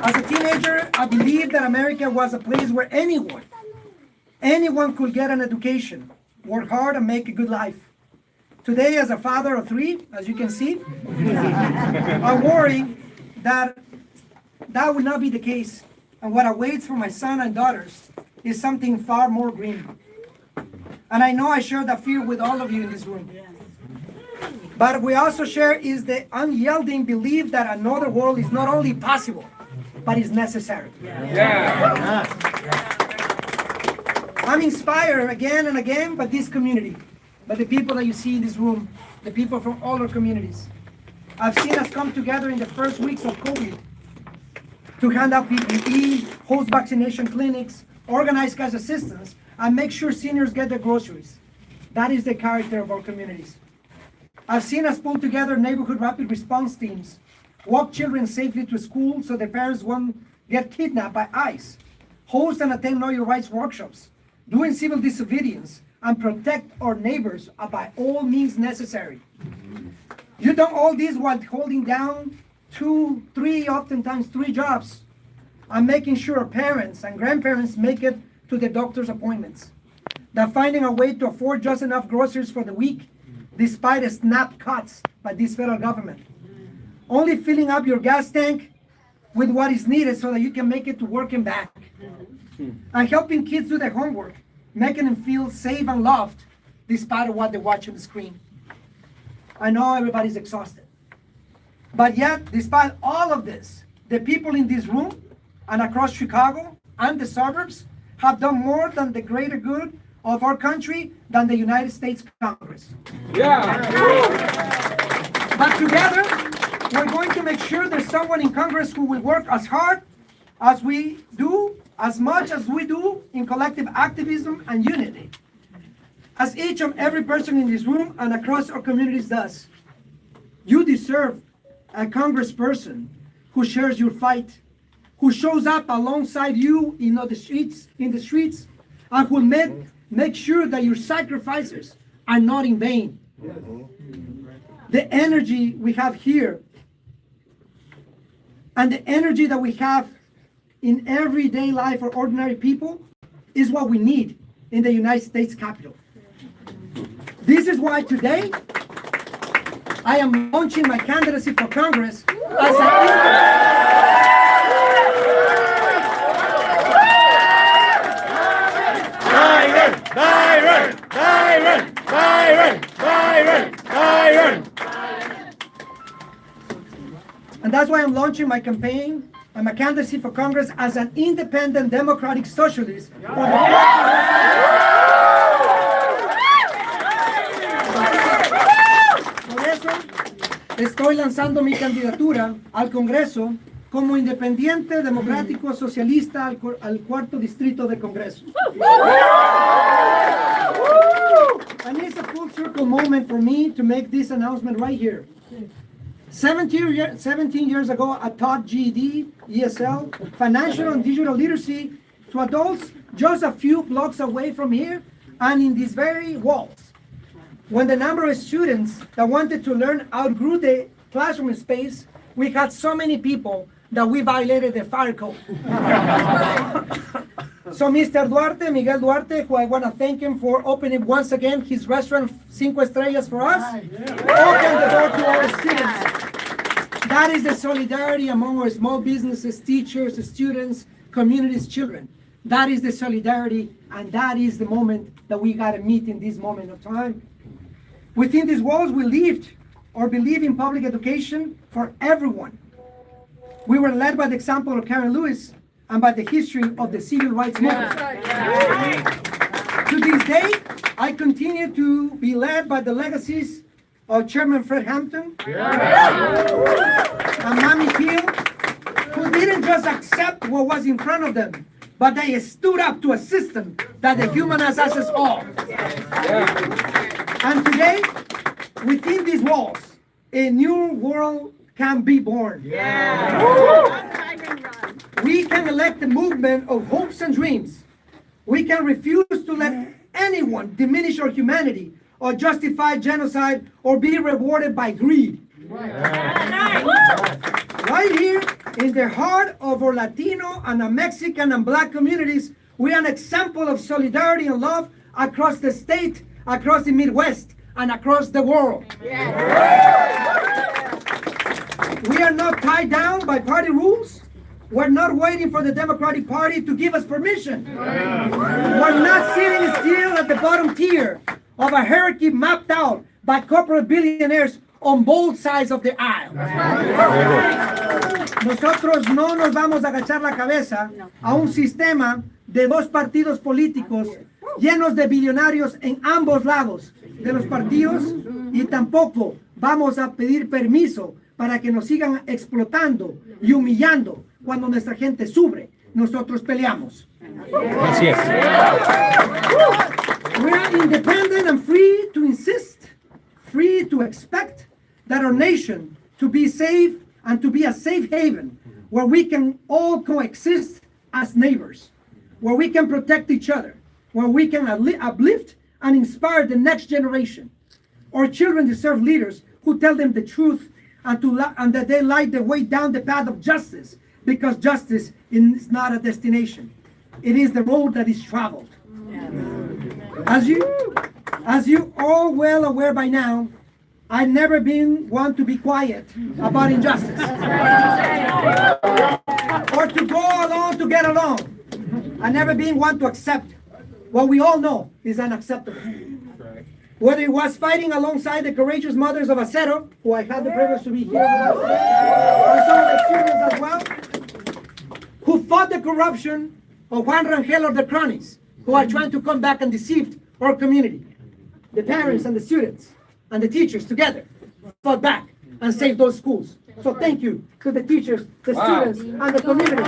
As a teenager, I believed that America was a place where anyone could get an education, work hard, and make a good life. Today, as a father of 3, as you can see, I worry that will not be the case. And what awaits for my son and daughters is something far more grim. And I know I share that fear with all of you in this room. But we also share is the unyielding belief that another world is not only possible, but is necessary. I'm inspired again and again by this community, by the people that you see in this room, the people from all our communities. I've seen us come together in the first weeks of COVID to hand out PPE, host vaccination clinics, organize cash assistance, and make sure seniors get their groceries. That is the character of our communities. I've seen us pull together neighborhood rapid response teams, walk children safely to school so their parents won't get kidnapped by ICE, host and attend Know Your Rights workshops, doing civil disobedience, and protect our neighbors by all means necessary. You've done all this while holding down 2, 3, oftentimes 3 jobs, and making sure our parents and grandparents make it to the doctor's appointments. That finding a way to afford just enough groceries for the week, despite the SNAP cuts by this federal government. Only filling up your gas tank with what is needed so that you can make it to work and back. And helping kids do their homework, making them feel safe and loved, despite of what they watch on the screen. I know everybody's exhausted. But yet, despite all of this, the people in this room and across Chicago and the suburbs have done more than the greater good of our country than the United States Congress. But together, we're going to make sure there's someone in Congress who will work as hard as we do, as much as we do in collective activism and unity, as each and every person in this room and across our communities does. You deserve a congressperson who shares your fight, who shows up alongside you in the streets, and who make sure that your sacrifices are not in vain. The energy we have here and the energy that we have in everyday life for ordinary people is what we need in the United States Capitol. This is why today I am launching my candidacy for Congress as And that's why I'm launching my campaign and my candidacy for Congress as an independent democratic socialist. Por eso estoy lanzando mi candidatura al Congreso como independiente democrático socialista al cuarto distrito de Congreso. And it's a full circle moment for me to make this announcement right here. 17 years ago, I taught GED, ESL, financial and digital literacy to adults just a few blocks away from here and in these very walls. When the number of students that wanted to learn outgrew the classroom space, we had so many people that we violated the fire code. So Mr. Duarte, Miguel Duarte, who I want to thank him for opening once again his restaurant Cinco Estrellas for us, opened the door to our students. That is the solidarity among our small businesses, teachers, students, communities, children. That is the solidarity, and that is the moment that we got to meet in this moment of time. Within these walls, we lived or believe in public education for everyone. We were led by the example of Karen Lewis and by the history of the civil rights movement. To this day, I continue to be led by the legacies of Chairman Fred Hampton and Mamie Peel, who didn't just accept what was in front of them, but they stood up to a system that dehumanizes us all. And today, within these walls, a new world can be born. We can elect a movement of hopes and dreams. We can refuse to let anyone diminish our humanity or justify genocide or be rewarded by greed. Right here in the heart of our Latino and our Mexican and Black communities, we are an example of solidarity and love across the state, across the Midwest, and across the world. We are not tied down by party rules. We're not waiting for the Democratic Party to give us permission. We're not sitting still at the bottom tier of a hierarchy mapped out by corporate billionaires on both sides of the aisle. Nosotros no nos vamos a agachar la cabeza a un sistema de dos partidos políticos llenos de billonarios en ambos lados de los partidos, y tampoco vamos a pedir permiso para que nos sigan explotando y humillando cuando nuestra gente sufre. Nosotros peleamos. Así es. We are independent and free to insist, free to expect that our nation to be safe and to be a safe haven where we can all coexist as neighbors, where we can protect each other, where we can uplift and inspire the next generation. Our children deserve leaders who tell them the truth and that they light the way down the path of justice, because justice is not a destination. It is the road that is traveled. As you all well aware by now, I've never been one to be quiet about injustice or to go along to get along. I've never been one to accept what we all know is unacceptable. Whether it was fighting alongside the courageous mothers of Acero, who I had the privilege to be here with us today, and some of the students as well, who fought the corruption of Juan Rangel of the cronies, who are trying to come back and deceive our community. The parents and the students and the teachers together fought back and saved those schools. So thank you to the teachers, the students, and the community.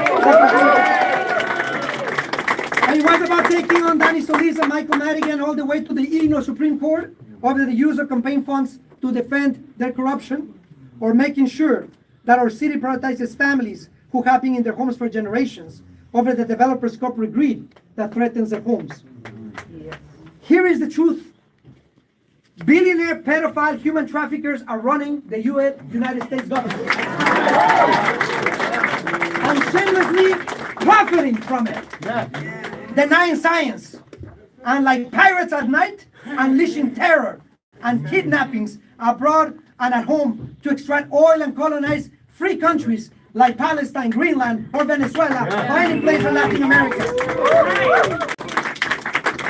And it was about taking on Danny Solis and Michael Madigan all the way to the Illinois Supreme Court over the use of campaign funds to defend their corruption, or making sure that our city prioritizes families who have been in their homes for generations over the developers' corporate greed that threatens their homes. Here is the truth. Billionaire pedophile human traffickers are running the United States government and shamelessly profiting from it, denying science, and like pirates at night, unleashing terror and kidnappings abroad and at home to extract oil and colonize free countries like Palestine, Greenland, or Venezuela, or any place in Latin America.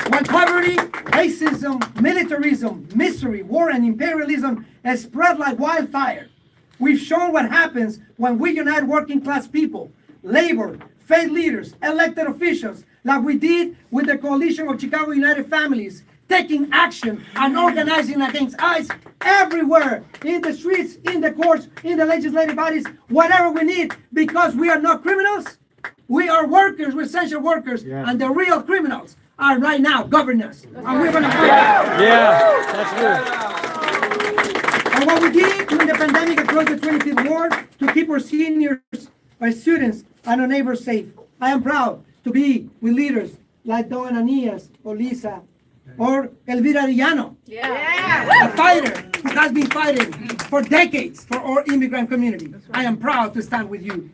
When poverty, racism, militarism, misery, war, and imperialism is spread like wildfire, we've shown what happens when we unite working class people, labor, faith leaders, elected officials, like we did with the coalition of Chicago United Families, taking action and organizing against ICE everywhere, in the streets, in the courts, in the legislative bodies, whatever we need, because we are not criminals. We are workers, we're essential workers, and the real criminals are right now governors. And we're gonna fight. That's good. And what we did during the pandemic across the 25th ward to keep our seniors, our students, and our neighbors safe. I am proud to be with leaders like Don Ananias or Lisa or Elvira Arellano, a fighter who has been fighting for decades for our immigrant community. I am proud to stand with you.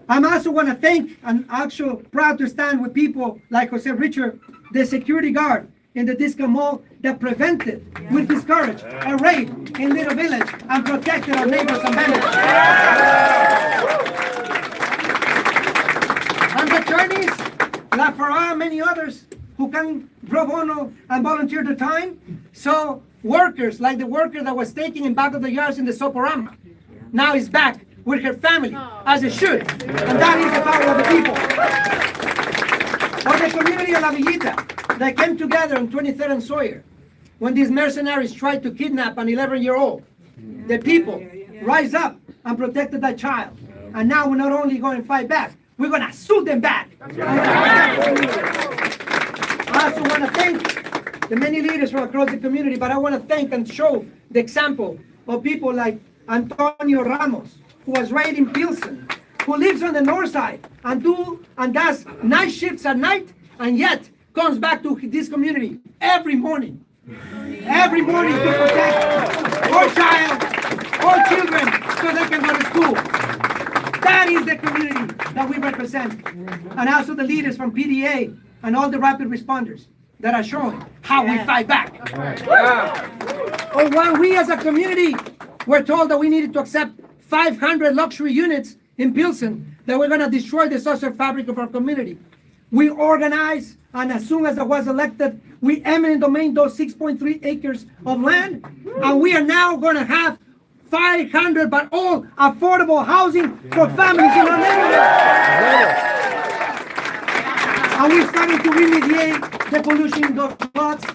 I'm also want to thank and actually proud to stand with people like Jose Richard, the security guard in the Disco Mall that prevented, with his courage, a raid in Little Village and protected our neighbors and vendors. And the attorneys, like for many others, who can pro bono and volunteer their time. So workers, like the worker that was taken in back of the yards in the Soporama, now is back with her family, as it should. And that is the power of the people. Or the community of La Villita, that came together on 23rd and Sawyer, when these mercenaries tried to kidnap an 11-year-old. The people rise up and protected that child. And now we're not only going to fight back, we're going to sue them back. I also want to thank the many leaders from across the community, but I want to thank and show the example of people like Antonio Ramos, who was raised in Pilsen, who lives on the north side and does night shifts at night, and yet comes back to this community every morning to protect our child, our children, so they can go to school. That is the community that we represent. And also the leaders from PDA and all the rapid responders that are showing how we fight back. Or when we as a community were told that we needed to accept 500 luxury units in Pilsen, that we're going to destroy the social fabric of our community. We organized, and as soon as I was elected, we eminent domain those 6.3 acres of land, and we are now going to have 500, but all affordable housing for families in our neighborhood. And we're starting to remediate the pollution in those plots,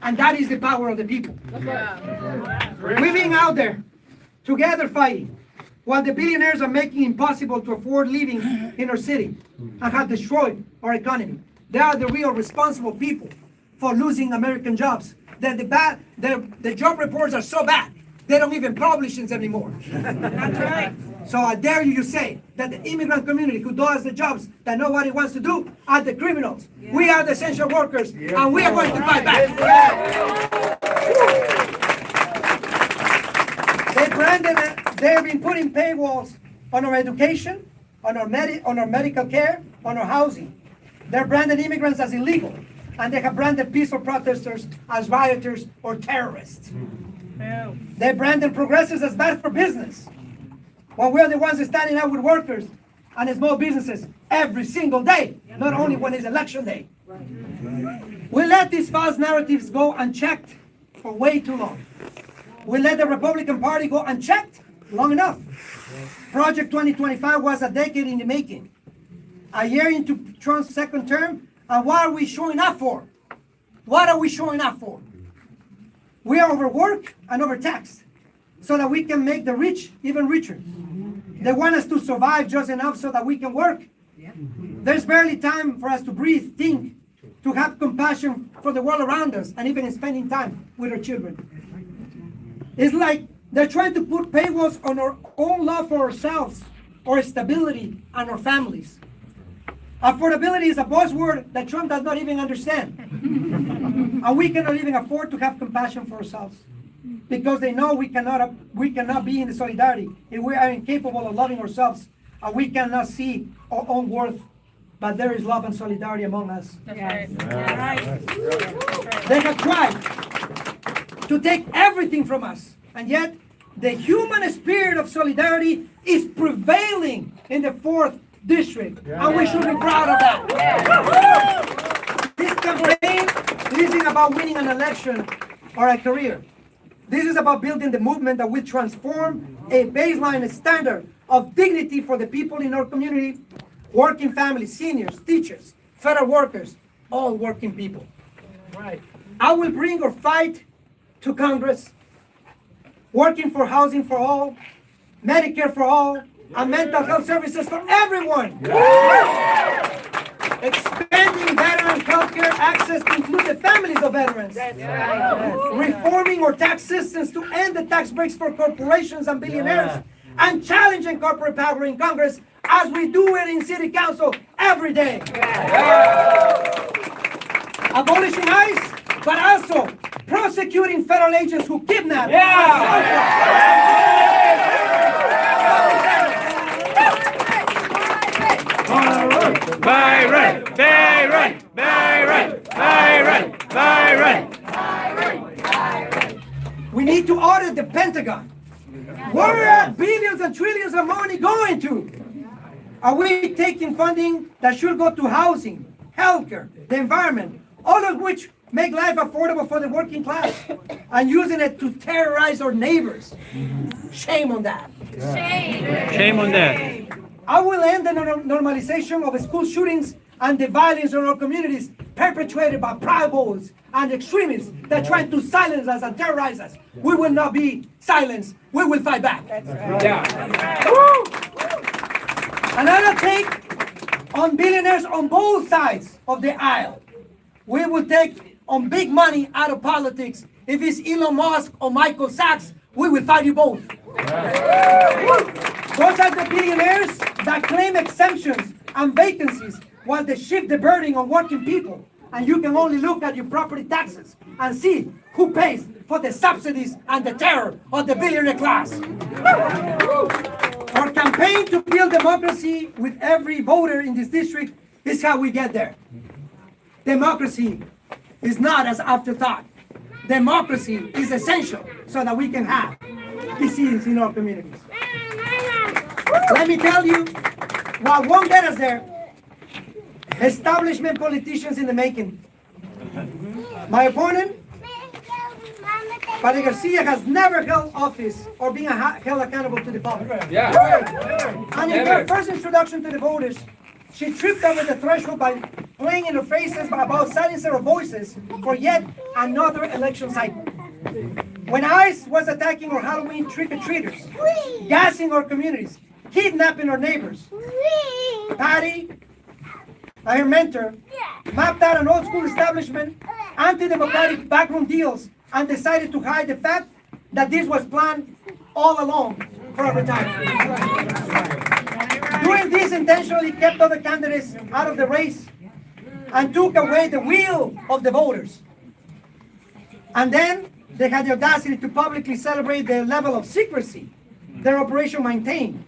and that is the power of the people. We've been out there together fighting, while the billionaires are making it impossible to afford living in our city and have destroyed our economy. They are the real responsible people for losing American jobs. The job reports are so bad, they don't even publish them anymore. That's right. So I dare you to say that the immigrant community who does the jobs that nobody wants to do are the criminals. Yeah. We are the essential workers, and we are going to fight back. They've been putting paywalls on our education, on our medical care, on our housing. They're branded immigrants as illegal, and they have branded peaceful protesters as rioters or terrorists. They branded progressives as bad for business, when we're the ones standing out with workers and small businesses every single day, not only when it's election day. We let these false narratives go unchecked for way too long. We let the Republican Party go unchecked long enough. Project 2025 was a decade in the making. A year into Trump's second term, and what are we showing up for? What are we showing up for? We are overworked and overtaxed so that we can make the rich even richer. They want us to survive just enough so that we can work. There's barely time for us to breathe, think, to have compassion for the world around us, and even spending time with our children. It's like they're trying to put paywalls on our own love for ourselves our stability, and our families. Affordability is a buzzword that Trump does not even understand. And we cannot even afford to have compassion for ourselves, because they know we cannot be in the solidarity if we are incapable of loving ourselves, and we cannot see our own worth. But there is love and solidarity among us. Yes. They have tried to take everything from us, and yet the human spirit of solidarity is prevailing in the 4th district, and we should be proud of that. This campaign isn't about winning an election or a career. This is about building the movement that will transform a baseline standard of dignity for the people in our community, working families, seniors, teachers, federal workers, all working people. Right. I will bring our fight to Congress, working for housing for all, Medicare for all, and mental health services for everyone. Expanding veteran healthcare access to include the families of veterans. Reforming our tax systems to end the tax breaks for corporations and billionaires. And challenging corporate power in Congress as we do it in City Council every day. Abolishing ICE, but also prosecuting federal agents who kidnap. Byron, Byron, Byron, Byron, Byron. We need to audit the Pentagon. Where are billions and trillions of money going to? Are we taking funding that should go to housing, healthcare, the environment, all of which make life affordable for the working class, and using it to terrorize our neighbors? Shame on that. Shame on that. I will end the normalization of school shootings and the violence in our communities perpetrated by Proud Boys and extremists that try to silence us and terrorize us. We will not be silenced. We will fight back. Another take on billionaires on both sides of the aisle. We will take on big money out of politics. If it's Elon Musk or Michael Sachs, we will fight you both. Those are the billionaires that claim exemptions and vacancies while they shift the burden on working people. And you can only look at your property taxes and see who pays for the subsidies and the terror of the billionaire class. Our campaign to build democracy with every voter in this district is how we get there. Democracy is not as afterthought. Democracy is essential so that we can have disease in our communities. Let me tell you what won't get us there. Establishment politicians in the making. My opponent, Padre Garcia, has never held office or been held accountable to the public. And in her first introduction to the voters, she tripped over the threshold by playing in our faces about silencing our voices for yet another election cycle. When ICE was attacking our Halloween trick-or-treaters, gassing our communities, kidnapping our neighbors, Patty, her mentor, mapped out an old school establishment, anti-democratic backroom deals, and decided to hide the fact that this was planned all along for a retirement. Doing this intentionally kept other candidates out of the race and took away the will of the voters. And then they had the audacity to publicly celebrate the level of secrecy their operation maintained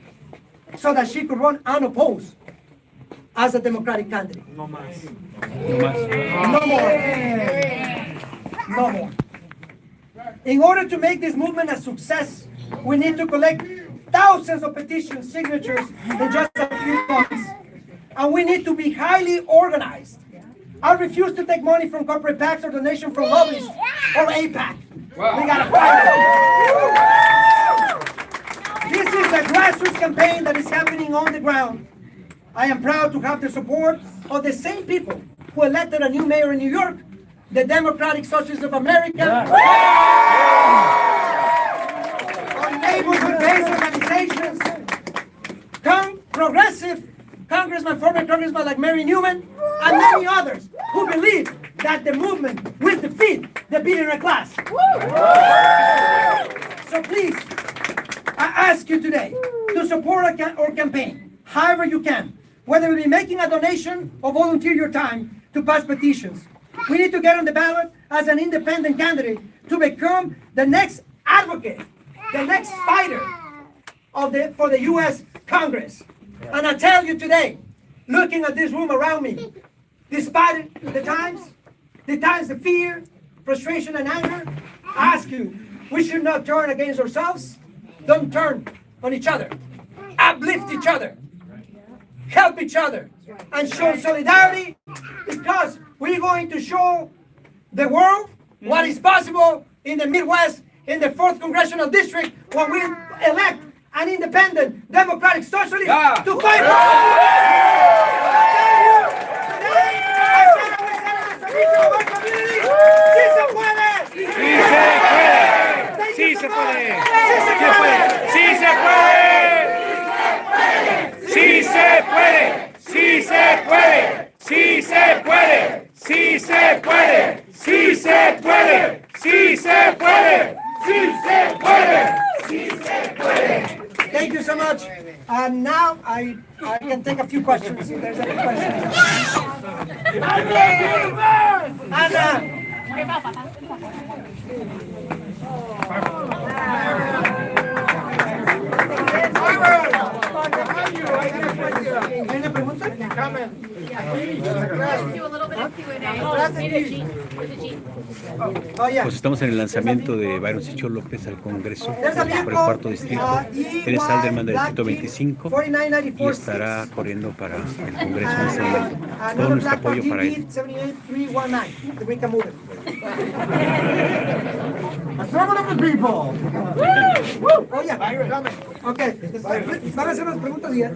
so that she could run unopposed as a Democratic candidate. No más. No more. No more. In order to make this movement a success, we need to collect thousands of petition signatures in just a few months. And we need to be highly organized. I refuse to take money from corporate PACs or donation from lobbyists or APAC. We gotta fight. This is a grassroots campaign that is happening on the ground. I am proud to have the support of the same people who elected a new mayor in New York, the Democratic Socialists of America, our neighborhood-based organizations, progressive former congressmen like Mary Newman, and many others who believe that the movement will defeat the billionaire class. So please, I ask you today, to support our campaign, however you can. Whether it be making a donation or volunteer your time to pass petitions. We need to get on the ballot as an independent candidate to become the next advocate, the next fighter for the U.S. Congress. And I tell you today, looking at this room around me, despite the times, the fear, frustration, and anger, I ask you, we should not turn against ourselves. Don't turn on each other. Uplift each other. Help each other. And show solidarity, because we're going to show the world what is possible in the Midwest, in the 4th Congressional District, when we elect an independent, democratic socialist to fight for ¡Sí se puede! ¡Sí se puede! ¡Sí se puede! ¡Sí se puede! ¡Sí se puede! ¡Sí se puede! ¡Sí se puede! ¡Sí se puede! ¡Sí se puede! ¡Sí se puede! Thank you so much. And now I can take a few questions if there's any questions. ¿Hay una pregunta? Pues estamos en el lanzamiento de Byron Sigcho López al Congreso por el 4º distrito. Él es alderman del distrito 25 y estará corriendo para el Congreso en este momento. Todo nuestro apoyo para él. Okay, van a hacer unas preguntas y ya.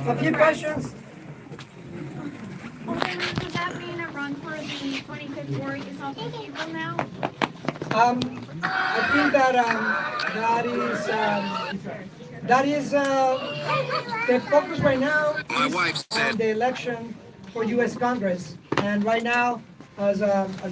A few questions. Does that mean a run for the 25th ward is off the table now? I think that is the focus right now is on the election for U.S. Congress, and right now, as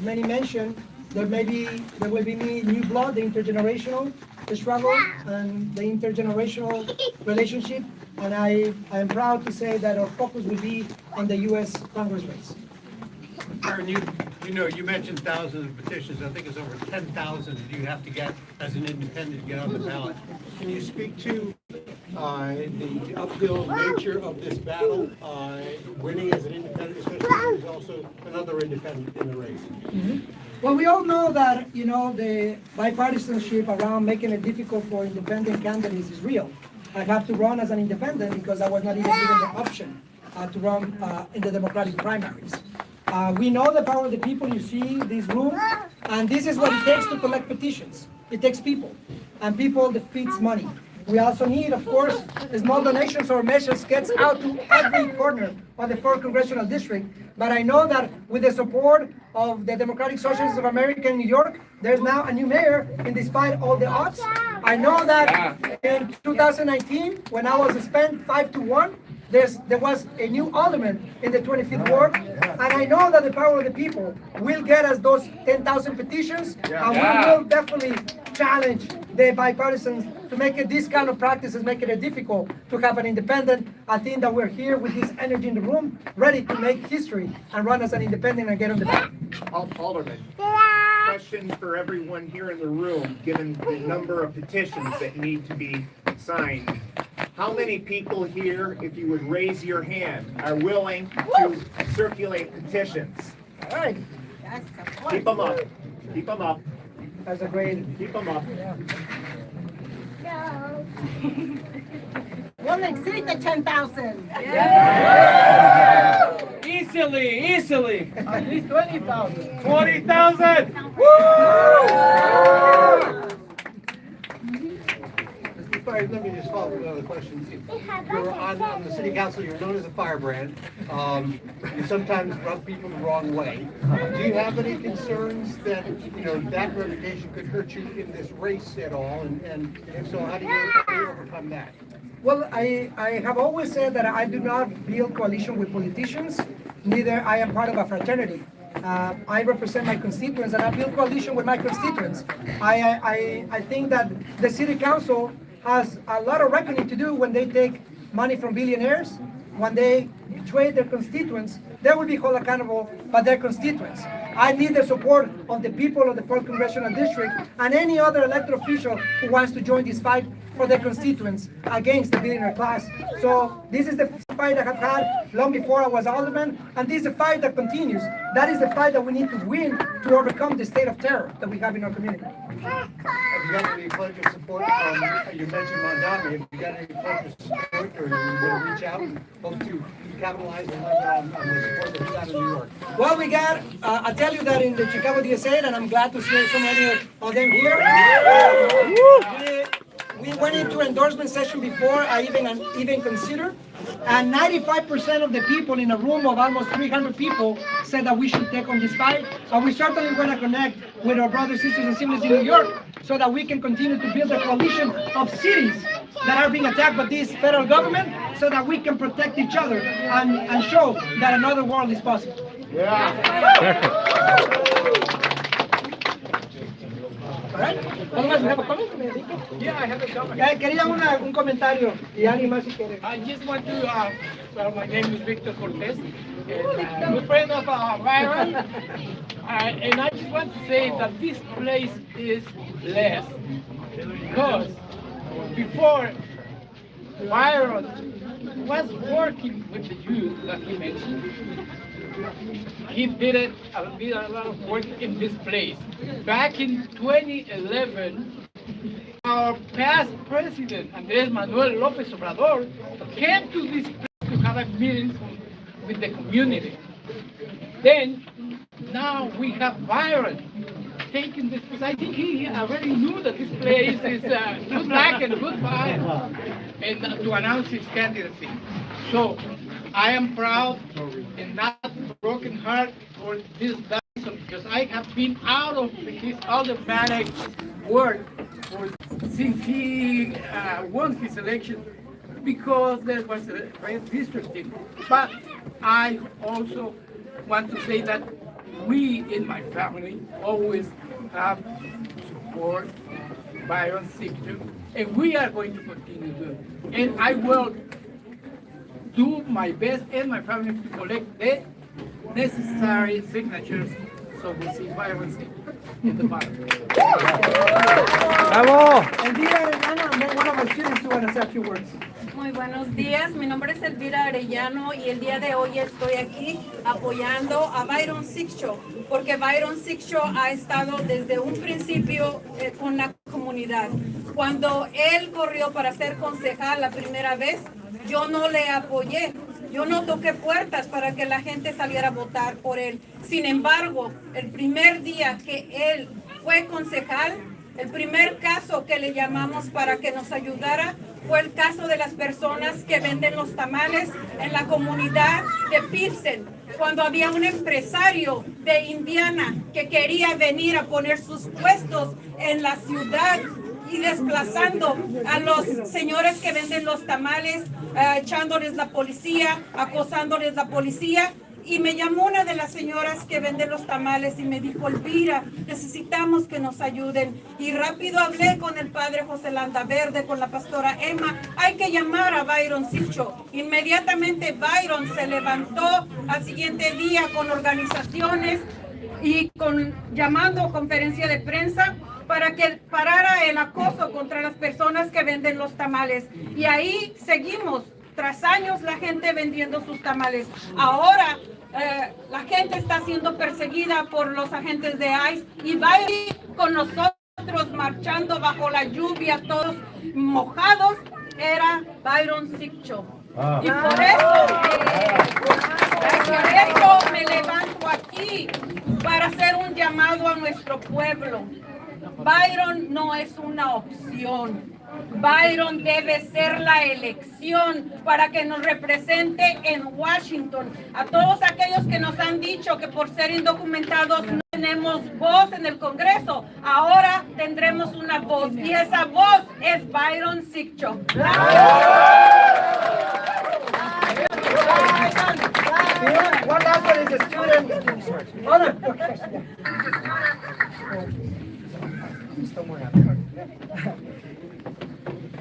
many mentioned, there will be new blood, the intergenerational struggle and the intergenerational relationship, and I am proud to say that our focus will be on the U.S. Congress race. Byron, you mentioned thousands of petitions. I think it's over 10,000 you have to get as an independent to get on the ballot. Can you speak to the uphill nature of this battle, winning as an independent, especially when there's also another independent in the race? Mm-hmm. Well, we all know that, the bipartisanship around making it difficult for independent candidates is real. I have to run as an independent because I was not even given the option to run in the Democratic primaries. We know the power of the people. You see this room, and this is what it takes to collect petitions. It takes people, and people defeats money. We also need, of course, small donations or measures gets out to every corner of the 4th Congressional District. But I know that with the support of the Democratic Socialists of America in New York, there's now a new mayor, and despite all the odds, I know that in 2019, when I was spent 5-1, there was a new alderman in the 25th ward, and I know that the power of the people will get us those 10,000 petitions, and we will definitely challenge the bipartisans to make it this kind of practices, make it difficult to have an independent. I think that we're here with this energy in the room, ready to make history and run as an independent and get on the ballot. Alderman, question for everyone here in the room, given the number of petitions that need to be signed. How many people here, if you would raise your hand, are willing to circulate petitions? All right. Keep them up. Keep them up. That's a great. Keep them up. We'll exceed the 10,000. Easily. At least 20,000. 20,000! Let me just follow up with another question. You're on the city council, you're known as a firebrand. You sometimes rub people the wrong way. Do you have any concerns that, that reputation could hurt you in this race at all? And if so, how do you overcome that? Well, I have always said that I do not build coalition with politicians, neither I am part of a fraternity. I represent my constituents and I build coalition with my constituents. I think that the city council has a lot of reckoning to do when they take money from billionaires, when they trade their constituents. They will be held accountable by their constituents. I need the support of the people of the 4th Congressional District and any other elected official who wants to join this fight for their constituents against the billionaire class. So this is the fight I have had long before I was alderman, and this is a fight that continues. That is the fight that we need to win to overcome the state of terror that we have in our community. Have you got any pledge of support? You mentioned Mondami. Have you got any pledge of support, or you will reach out and hope to capitalize on the support that you got in New York? Well, we got, I tell you that in the Chicago DSA, and I'm glad to see so many of them here. We went into endorsement session before I even considered, and 95% of the people in a room of almost 300 people said that we should take on this fight, and we certainly want to connect with our brothers, sisters, and siblings in New York so that we can continue to build a coalition of cities that are being attacked by this federal government so that we can protect each other and show that another world is possible. ¿Otherwise we have a comment? Yeah, I have a comment. Quería un comentario y alguien más si quiere. I just want to, well, my name is Victor Cortez, and good friend of Byron, and I just want to say that this place is blessed, because before Byron was working with the youth that he mentioned, he did a lot of work in this place. Back in 2011, our past president, Andrés Manuel Lopez Obrador, came to this place to have a meeting with the community. Then, now we have Byron taking this place. I think he already knew that this place is good luck and good fire, and to announce his candidacy. So, I am proud and not broken heart for this Dyson, because I have been out of his aldermanic work since he won his election, because there was a redistricting. But I also want to say that we in my family always have support Byron Sigcho, and we are going to continue doing it. And I will do my best and my family to collect the necessary signatures so we see Byron Sigcho in the ballot. ¡Bravo! Elvira Arellano, and then one of our students who want to say a few words. Muy buenos días, mi nombre es Elvira Arellano y el día de hoy estoy aquí apoyando a Byron Sigcho, porque Byron Sigcho ha estado desde un principio con la comunidad. Cuando él corrió para ser concejal la primera vez, yo no le apoyé. Yo no toqué puertas para que la gente saliera a votar por él. Sin embargo, el primer día que él fue concejal, el primer caso que le llamamos para que nos ayudara fue el caso de las personas que venden los tamales en la comunidad de Pilsen. Cuando había un empresario de Indiana que quería venir a poner sus puestos en la ciudad y desplazando a los señores que venden los tamales, echándoles la policía, acosándoles la policía. Y me llamó una de las señoras que venden los tamales y me dijo, Elvira, necesitamos que nos ayuden. Y rápido hablé con el padre José Landaverde, con la pastora Emma. Hay que llamar a Byron Sigcho. Inmediatamente Byron se levantó al siguiente día con organizaciones y llamando conferencia de prensa para que parara el acoso contra las personas que venden los tamales. Y ahí seguimos, tras años la gente vendiendo sus tamales. Ahora la gente está siendo perseguida por los agentes de ICE y va a ir con nosotros marchando bajo la lluvia, todos mojados, era Byron Sigcho. Y por eso me levanto aquí para hacer un llamado a nuestro pueblo. Byron no es una opción. Byron debe ser la elección para que nos represente en Washington. A todos aquellos que nos han dicho que por ser indocumentados no tenemos voz en el Congreso, ahora tendremos una voz y esa voz es Byron Sigcho. One last one is a student. Hold on.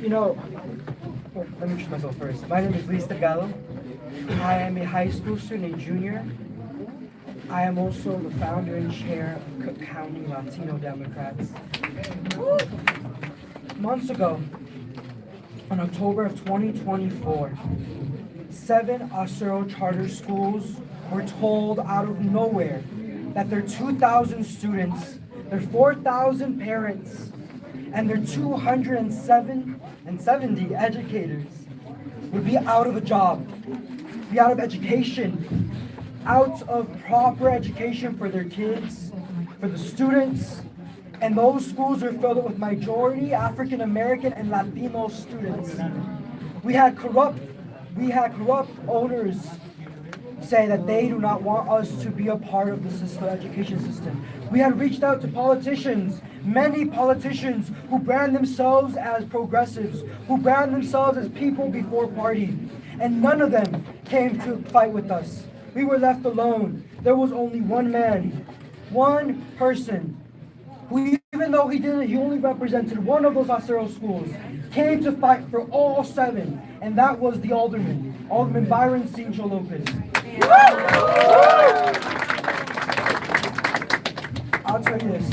You know, let me introduce myself first. My name is Luis Delgado. I am a high school student, a junior. I am also the founder and chair of Cook County Latino Democrats. Months ago, on October of 2024, 7 Acero charter schools were told out of nowhere that their 2,000 students, their 4,000 parents, and their 270 educators would be out of a job, be out of education, out of proper education for their kids, for the students, and those schools are filled with majority African American and Latino students. We had corrupt owners say that they do not want us to be a part of the education system. We had reached out to politicians, many politicians who brand themselves as progressives, who brand themselves as people before party, and none of them came to fight with us. We were left alone. There was only one man, one person, who even though he only represented one of those Acero schools, came to fight for all 7, and that was the Alderman Byron Sigcho Lopez. I'll tell you this.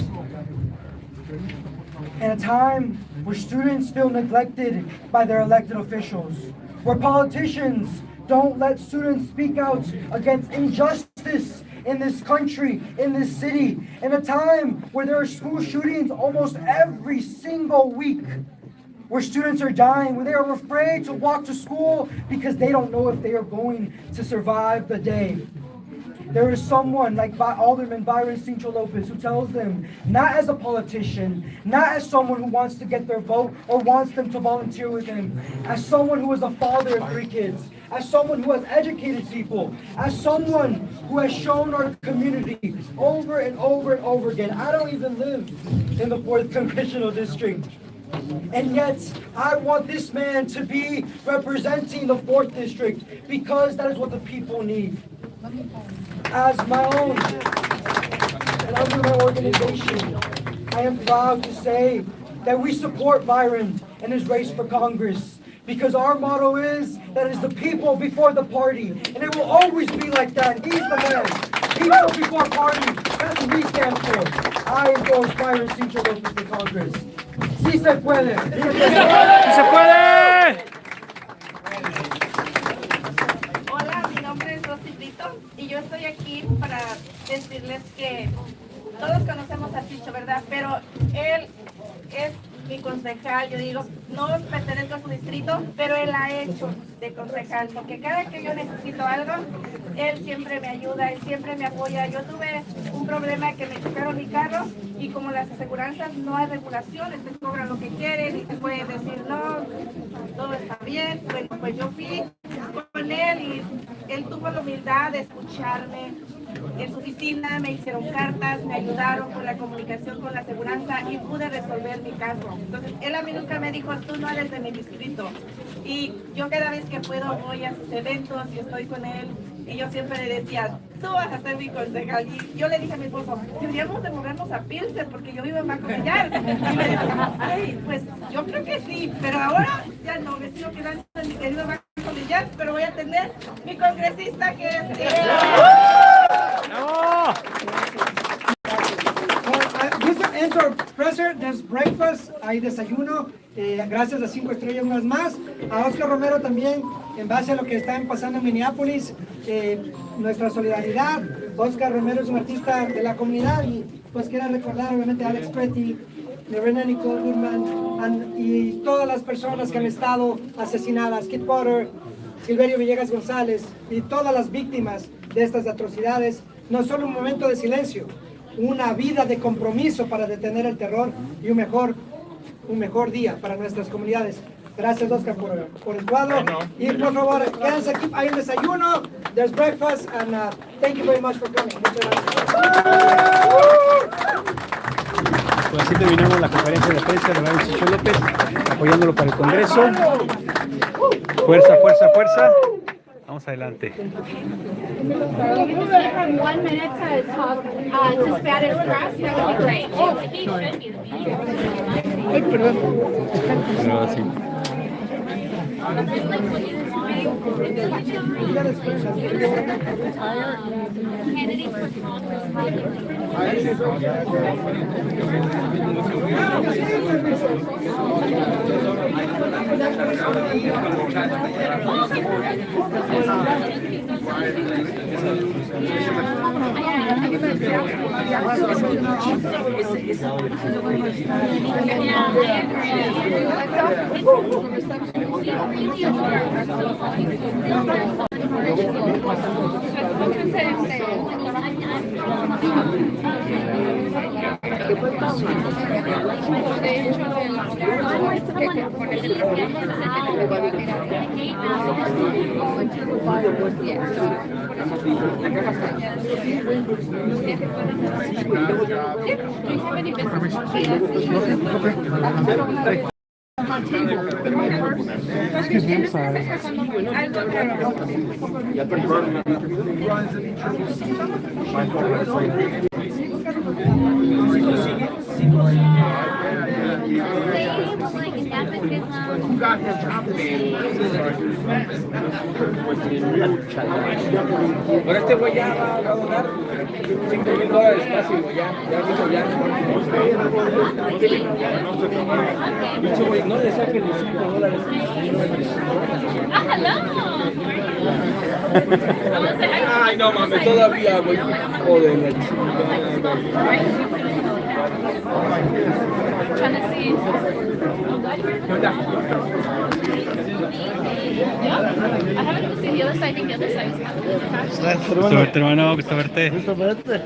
In a time where students feel neglected by their elected officials, where politicians don't let students speak out against injustice in this country, in this city, in a time where there are school shootings almost every single week, where students are dying, where they are afraid to walk to school because they don't know if they are going to survive the day. There is someone like Alderman Byron Sigcho Lopez who tells them, not as a politician, not as someone who wants to get their vote or wants them to volunteer with him, as someone who is a father of 3 kids, as someone who has educated people, as someone who has shown our community over and over and over again. I don't even live in the 4th Congressional District. And yet, I want this man to be representing the 4th District because that is what the people need. As my own, and under my organization, I am proud to say that we support Byron in his race for Congress because our motto is that it's the people before the party, and it will always be like that. He's the man. People before party. That's what we stand for. I endorse Byron Sigcho Lopez for Congress. ¡Sí se puede! ¡Sí se puede! Hola, mi nombre es Rosy Brito y yo estoy aquí para decirles que todos conocemos a Sigcho, ¿verdad? Pero él es mi concejal, yo digo, no pertenezco a su distrito, pero él ha hecho de concejal, porque cada que yo necesito algo, él siempre me ayuda, él siempre me apoya. Yo tuve un problema que me chocaron mi carro y como las aseguranzas no hay regulaciones, te cobran lo que quieren y te pueden decir no, todo está bien. Bueno, pues yo fui con él y él tuvo la humildad de escucharme. En su oficina me hicieron cartas, me ayudaron con la comunicación con la aseguranza y pude resolver mi caso. Entonces, él a mí nunca me dijo, tú no eres de mi distrito. Y yo cada vez que puedo voy a sus eventos y estoy con él. Y yo siempre le decía, tú vas a ser mi concejal. Y yo le dije a mi esposo, deberíamos de movernos a Pilsen porque yo vivo en Banco Villar. Y me decía, ay, pues yo creo que sí, pero ahora ya no, me sigo quedando en mi querido Banco Villar, pero voy a tener mi congresista que es... No! This ends our presser. There's breakfast, hay desayuno, gracias a 5 estrellas unas más. A Oscar Romero también, en base a lo que está pasando en Minneapolis, nuestra solidaridad. Oscar Romero es un artista de la comunidad y pues quiero recordar obviamente a Alex Pretty, Morena Nicole Goodman y todas las personas que han estado asesinadas, Kit Potter, Silverio Villegas González y todas las víctimas de estas atrocidades. No solo un momento de silencio, una vida de compromiso para detener el terror y un mejor día para nuestras comunidades. Gracias, Oscar, por el cuadro. Y por favor, quédense aquí, hay un desayuno, there's breakfast, and thank you very much for coming. Muchas gracias. Pues así terminamos la conferencia de prensa de Byron Sigcho López, apoyándolo para el Congreso. Fuerza, fuerza, fuerza. Vamos adelante. Give him 1 minute to talk to Spanish grass. That would be great. He should be the meeting. Pero sí. Candidate for Excuse me, I'm sorry. Pero este güey ya va a donar $5,000 fácil, güey, ya dijo ya. Dicho güey, no le saquen los $5. Ay, no mames, todavía, güey. Joder, la I haven't seen the other side. I think the other side is kind of Gusto verte, hermano. Gusto verte. Gusto verte.